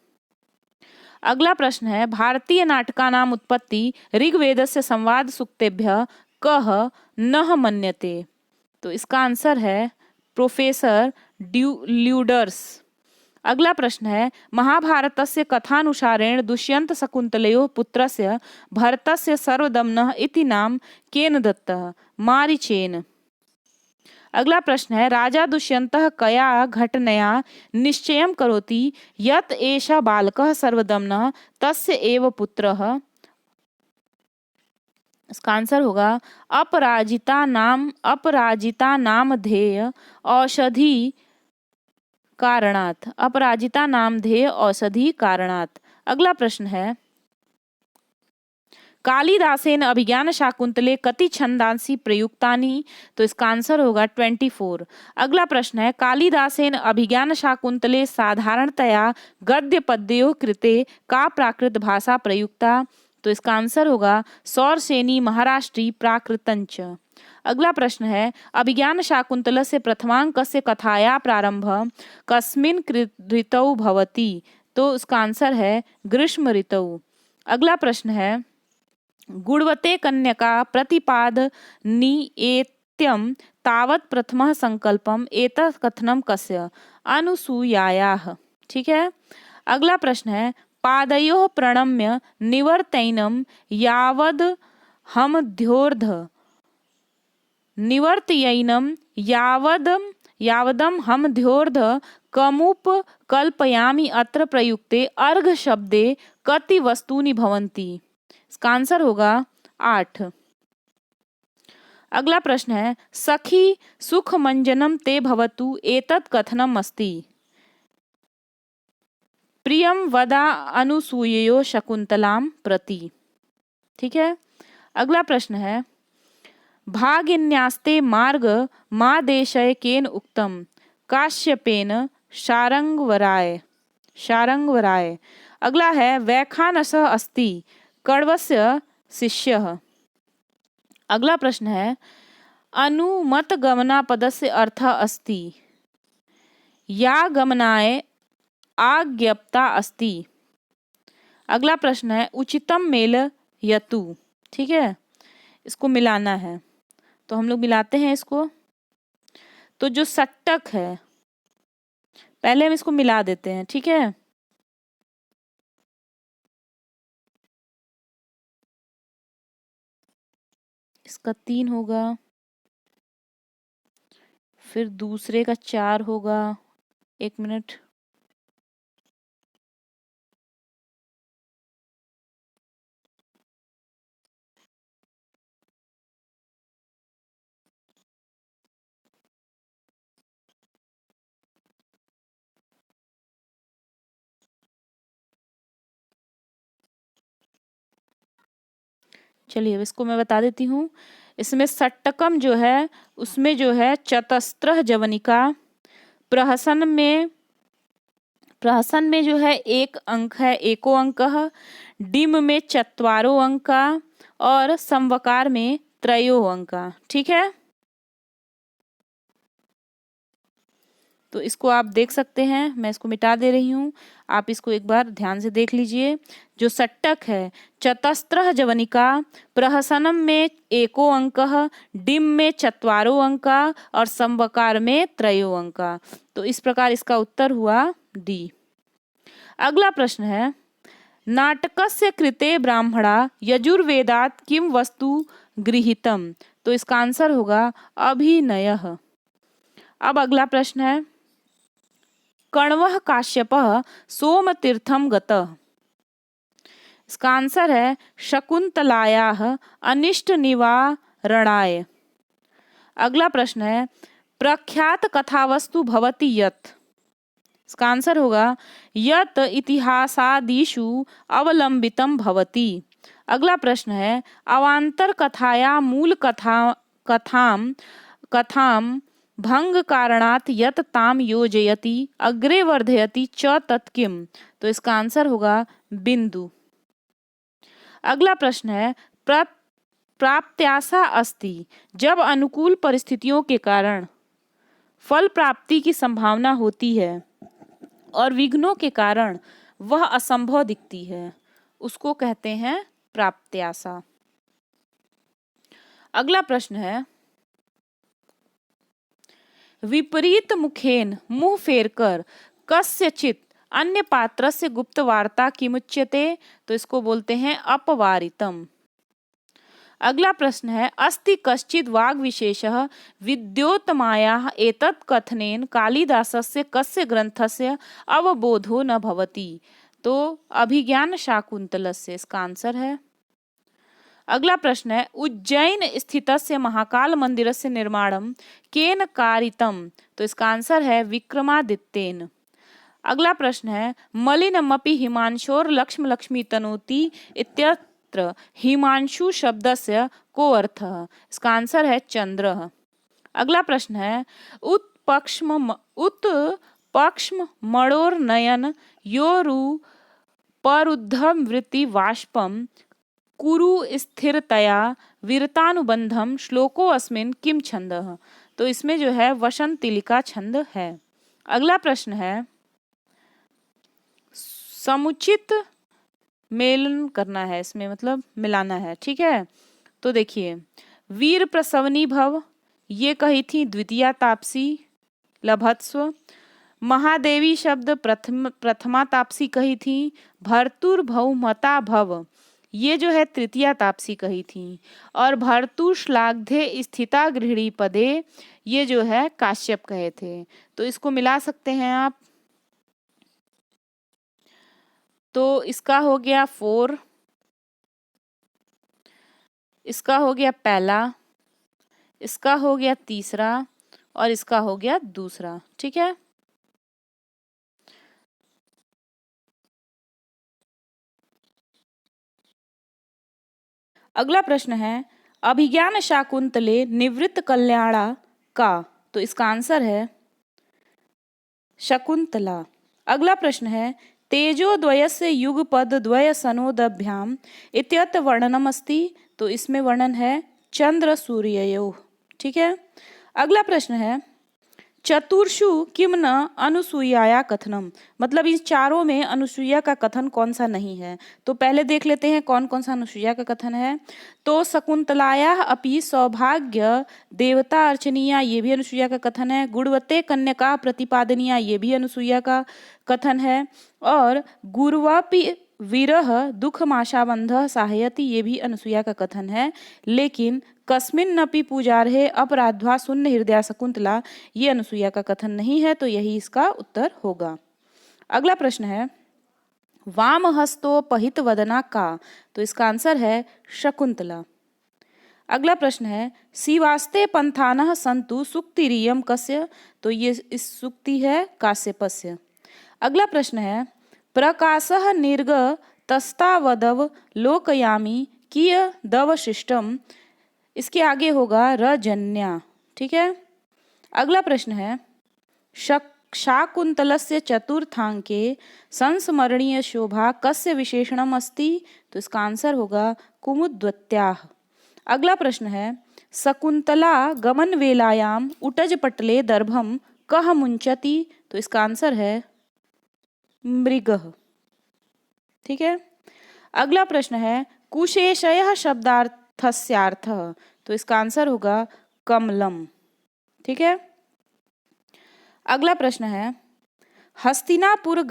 अगला प्रश्न है भारतीय नाटकानाम उत्पत्ति ऋग्वेदस्य संवाद सूक्तेभ्यः कः नः मन्यते? तो इसका आंसर है प्रोफेसर ल्यूडर्स। अगला प्रश्न है महाभारतस्य कथानुसारेण दुष्यंत शकुंतलयोः पुत्रस्य भरतस्य सर्वदमनः इति नाम केन दत्तः? मारीचेन। अगला प्रश्न है राजा दुष्यंतः कया घटनया निश्चयं करोति यत् एषः बालकः सर्वदमनः तस्य एव पुत्रः? इसका आंसर होगा अपराजिता नामधेय औषधि कारणात्। अपराजिता नामधेय औषधि कारणात्। अगला प्रश्न है कालिदासेन अभिज्ञान शाकुंतले कति छंदांसि प्रयुक्तानि? तो इसका आंसर होगा 24। अगला प्रश्न है कालिदासेन अभिज्ञान शाकुंतले साधारणतया गद्य पद्योः कृते का प्राकृत भाषा प्रयुक्ता? तो इसका आंसर होगा सौरसेनी महाराष्ट्री प्राकृतंच। अगला प्रश्न है अभिज्ञान शाकुंतलस्य प्रथमांकस्य कथाया प्रारंभ कस्मिन् ऋतौ भवति? तो उसका आंसर है ग्रीष्म ऋतौ। अगला प्रश्न है गुणवते कन्यका प्रतिपादनीयेत्यं तावत् प्रथमः संकल्पम एतत् कथनं कस्य? अनुसूयायाः। ठीक है, अगला प्रश्न है पादयोः प्रणम्य निवर्तैनं यावदहमध्योर्ध निवर्तयैनं यावदं हमध्योर्ध कमुपकल्पयामि अत्र प्रयुक्ते अर्घ शब्दे कति वस्तूनि भवन्ति? इसका आंसर होगा 8। अगला प्रश्न है सखी सुख मंजनम ते भवतु एतत् कथनम अस्ति? प्रियम वदा अनुसूययो शकुंतलाम प्रति। ठीक है। अगला प्रश्न है, भागिन्यास्ते मार्ग मादेशय केन उक्तम काश्यपेन शारंगवराय शारंगवराय। अगला है, वैखानसः अस्ति कण्वस्य शिष्यः। अगला प्रश्न है, अनुमतगमनापदस्य अर्थः अस्ति या गमनाय आज्ञप्ता अस्ति। अगला प्रश्न है, उचितम मेल यतु। ठीक है, इसको मिलाना है, तो हम लोग मिलाते हैं इसको। तो जो सट्टक है, पहले हम इसको मिला देते हैं। ठीक है, इसका 3 होगा, फिर दूसरे का 4 होगा। 1 मिनट। चलिए अब इसको मैं बता देती हूँ। इसमें सट्टकम जो है, उसमें जो है चतस्त्र जवनिका, प्रहसन में जो है 1 अंक है, एको अंक, डिम में चत्वारो अंका और संवकार में त्रयो अंका। ठीक है, तो इसको आप देख सकते हैं, मैं इसको मिटा दे रही हूँ, आप इसको एक बार ध्यान से देख लीजिए। जो सट्टक है, चतस्त्र जवनिका, प्रहसनम में एको अंक, डिम में चत्वारो अंका और संवकार में त्रयो अंका। तो इस प्रकार इसका उत्तर हुआ डी। अगला प्रश्न है, नाटकस्य कृते ब्राह्मणा यजुर्वेदात् किम वस्तु गृहीतम। तो इसका आंसर होगा अभिनयः। अब अगला प्रश्न है, कण्वः काश्यपः सोमतीर्थम गतः। इसका आंसर है शकुंतलायाः अनिष्ट निवारणाय। अगला प्रश्न है, प्रख्यात कथावस्तु भवति यत्। इसका आंसर होगा यत् इतिहासादिषु अवलंबितम भवति। अगला प्रश्न है, अवांतर कथाया मूल कथाम कथाम भंग कारणात् यत् ताम योजयति अग्रे वर्धयति च तत् किम। तो इसका आंसर होगा बिंदु। अगला प्रश्न है, प्राप्त्याशा अस्ति, जब अनुकूल परिस्थितियों के कारण फल प्राप्ति की संभावना होती है और विघ्नों के कारण वह असंभव दिखती है, उसको कहते हैं प्राप्त्याशा। अगला प्रश्न है, विपरीत मुखेन मुंह फेरकर कस्यचित अन्य पात्रस्य गुप्त वार्ता किमुच्यते। तो इसको बोलते हैं अपवारितम। अगला प्रश्न है, अस्ति कश्चित् वाग् विशेषः विद्योत्तमायाः एतत् कथनेन कालिदासस्य कस्य ग्रंथस्य अवबोधो न भवति। तो अभिज्ञान शाकुंतलस्य इसका आंसर है। अगला प्रश्न है, उज्जैन स्थितस्य महाकाल मंदिरस्य निर्माणं केन कारितम। तो इसका आंसर है विक्रमादित्येन। अगला प्रश्न है, मलिनमपि हिमांशोर लक्ष्म लक्ष्मी तनोति इत्यत्र हिमांशु शब्दस्य को अर्थः। इसका आंसर है चंद्र। अगला प्रश्न है, उत्पक्ष्म मणोर्नयन योरु परुद्धम वृत्ति वाष्पम कुरु स्थिरतया वीरतानुबंधम श्लोको अस्मिन् किम छंदः। तो इसमें जो है वसंतिलिका छंद है। अगला प्रश्न है, समुचित मेलन करना है, इसमें मतलब मिलाना है। ठीक है, तो देखिए, वीर प्रसवनी भव, ये कही थी द्वितीया तापसी लभत्स्व। महादेवी शब्द प्रथमा तापसी कही थी। भर्तुर भौमता भव, ये जो है तृतीया तापसी कही थी। और भर्तु श्लाघ्ये स्थिता गृहिणी पदे, ये जो है काश्यप कहे थे। तो इसको मिला सकते हैं आप। तो इसका हो गया 4, इसका हो गया पहला, इसका हो गया तीसरा और इसका हो गया दूसरा। ठीक है, अगला प्रश्न है अभिज्ञान शाकुंतले निवृत्त कल्याणा का, तो इसका आंसर है शकुंतला। अगला प्रश्न है तेजो द्वयस्य युगपद द्वय सनोदभ्याम इत्यत्र वर्णनम अस्ति, तो इसमें वर्णन है चंद्र सूर्ययोः। ठीक है। अगला प्रश्न है चतुर्षु किम न अनुसूयाया कथनम, मतलब इन चारों में अनुसूया का कथन कौन सा नहीं है। तो पहले देख लेते हैं कौन कौन सा अनुसूया का कथन है। तो शकुंतलाया अपि सौभाग्य देवता अर्चनीया, ये भी अनुसूया का कथन है। गुणवते कन्यका प्रतिपादनीया, ये भी अनुसूया का कथन है। और गुरुवापि विरह दुख माशाबंध सहायति, ये भी अनुसूया का कथन है। लेकिन कस्मिन्नपि पूजार्हे अपराध्वा शून्य हृदया शकुंतला, ये अनुसूया का कथन नहीं है, तो यही इसका उत्तर होगा। अगला प्रश्न है वाम हस्तोपहित वदना का, तो इसका आंसर है शकुंतला। अगला प्रश्न है शिवास्ते पंथानः सन्तु सुक्तिरियं कस्य, तो ये इस सुक्ति है काश्यपस्य। अगला प्रश्न है प्रकाशः निर्गतस्तावदव लोकयामि कियदवशिष्टम, इसके आगे होगा रजन्या। ठीक है। अगला प्रश्न है शाकुंतलस्य चतुर्थांके संस्मरणीय शोभा कस्य विशेषणम अस्ति, तो इसका आंसर होगा कुमुद्वत्याः। अगला प्रश्न है शकुंतला गमन वेलायाम उटज पटले दर्भम कह मुंचति, तो इसका आंसर है मृगः। ठीक है। अगला प्रश्न है कुशेशयः शब्दार्थस्यार्थः, तो इसका आंसर होगा कमलम। ठीक है। अगला प्रश्न है हस्तिनापुर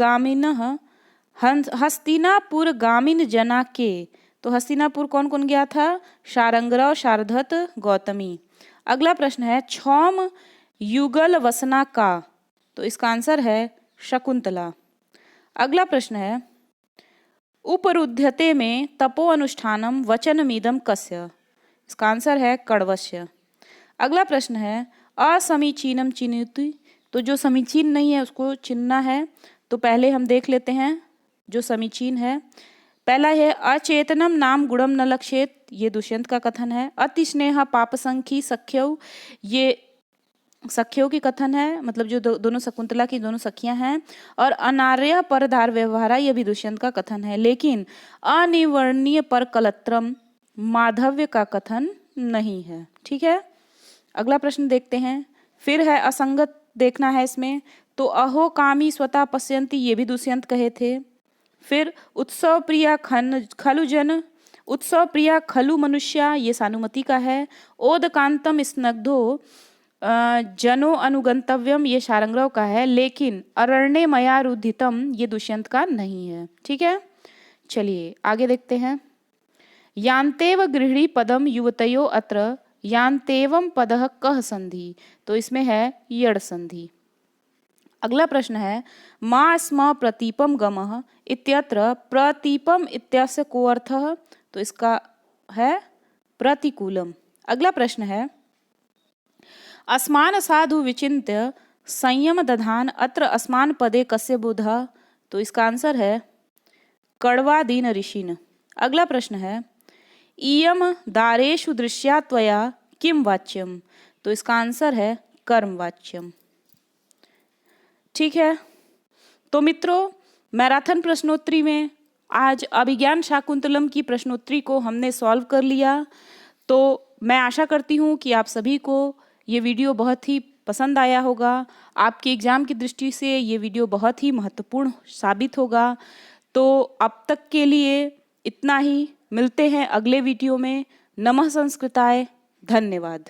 गामिन जना के, तो हस्तिनापुर कौन कौन गया था, शारंगराव शारदत्त गौतमी। अगला प्रश्न है क्षौम युगल वसना का, तो इसका आंसर है शकुंतला। अगला प्रश्न है उपरुध्यते में तपो अनुष्ठानम वचनमिदम कस्य, इसका आंसर है कण्वस्य। अगला प्रश्न है असमीचीनम चिन्वति, तो जो समीचीन नहीं है उसको चिन्हना है। तो पहले हम देख लेते हैं जो समीचीन है। पहला है अचेतनम नाम गुणम न लक्षेत, ये दुष्यंत का कथन है। अति स्नेह पापसंखी सख्यौ, ये सखियों की कथन है, मतलब जो दोनों शकुंतला की दोनों सखियां हैं। और अनार्य परधार व्यवहारा, यह भी दुष्यंत का कथन है। लेकिन अनिवर्णीय पर कलत्रम माधव्य का कथन नहीं है। ठीक है। अगला प्रश्न देखते हैं। फिर है असंगत देखना है इसमें। तो अहो कामी स्वतः पश्यन्ति, ये भी दुष्यंत कहे थे। फिर उत्सव प्रिया खलु जन, उत्सव प्रिया खलु मनुष्या, ये सानुमति का है। ओदकांतम स्नग्धो जनो अनुगंतव्यम, ये शारंगराव का है। लेकिन अरण्य मया रुद्धितम, ये दुष्यंत का नहीं है। ठीक है। चलिए आगे देखते हैं। यान्तेव गृहिणी पदम युवतयो अत्र यान्तेवम पदः कः संधि, तो इसमें है यड़ संधि। अगला प्रश्न है मा स्म प्रतीपम गमः इत्यत्र प्रतीपम इत्यस्य को अर्थः, तो इसका है प्रतिकूलम। अगला प्रश्न है अस्मान साधु विचिन्त्य संयम दधान अत्र अस्मान पदे कस्य बुधः, तो इसका आंसर है कण्वादीन ऋषिन। अगला प्रश्न है इयम दारेषु दृश्या त्वया किम वाच्यम, तो इसका आंसर है कर्म वाच्यम। ठीक है। तो मित्रों मैराथन प्रश्नोत्तरी में आज अभिज्ञान शाकुंतलम की प्रश्नोत्तरी को हमने सॉल्व कर लिया। तो मैं आशा करती हूँ कि आप सभी को ये वीडियो बहुत ही पसंद आया होगा। आपके एग्जाम की दृष्टि से ये वीडियो बहुत ही महत्वपूर्ण साबित होगा। तो अब तक के लिए इतना ही, मिलते हैं अगले वीडियो में। नमः संस्कृताय, धन्यवाद।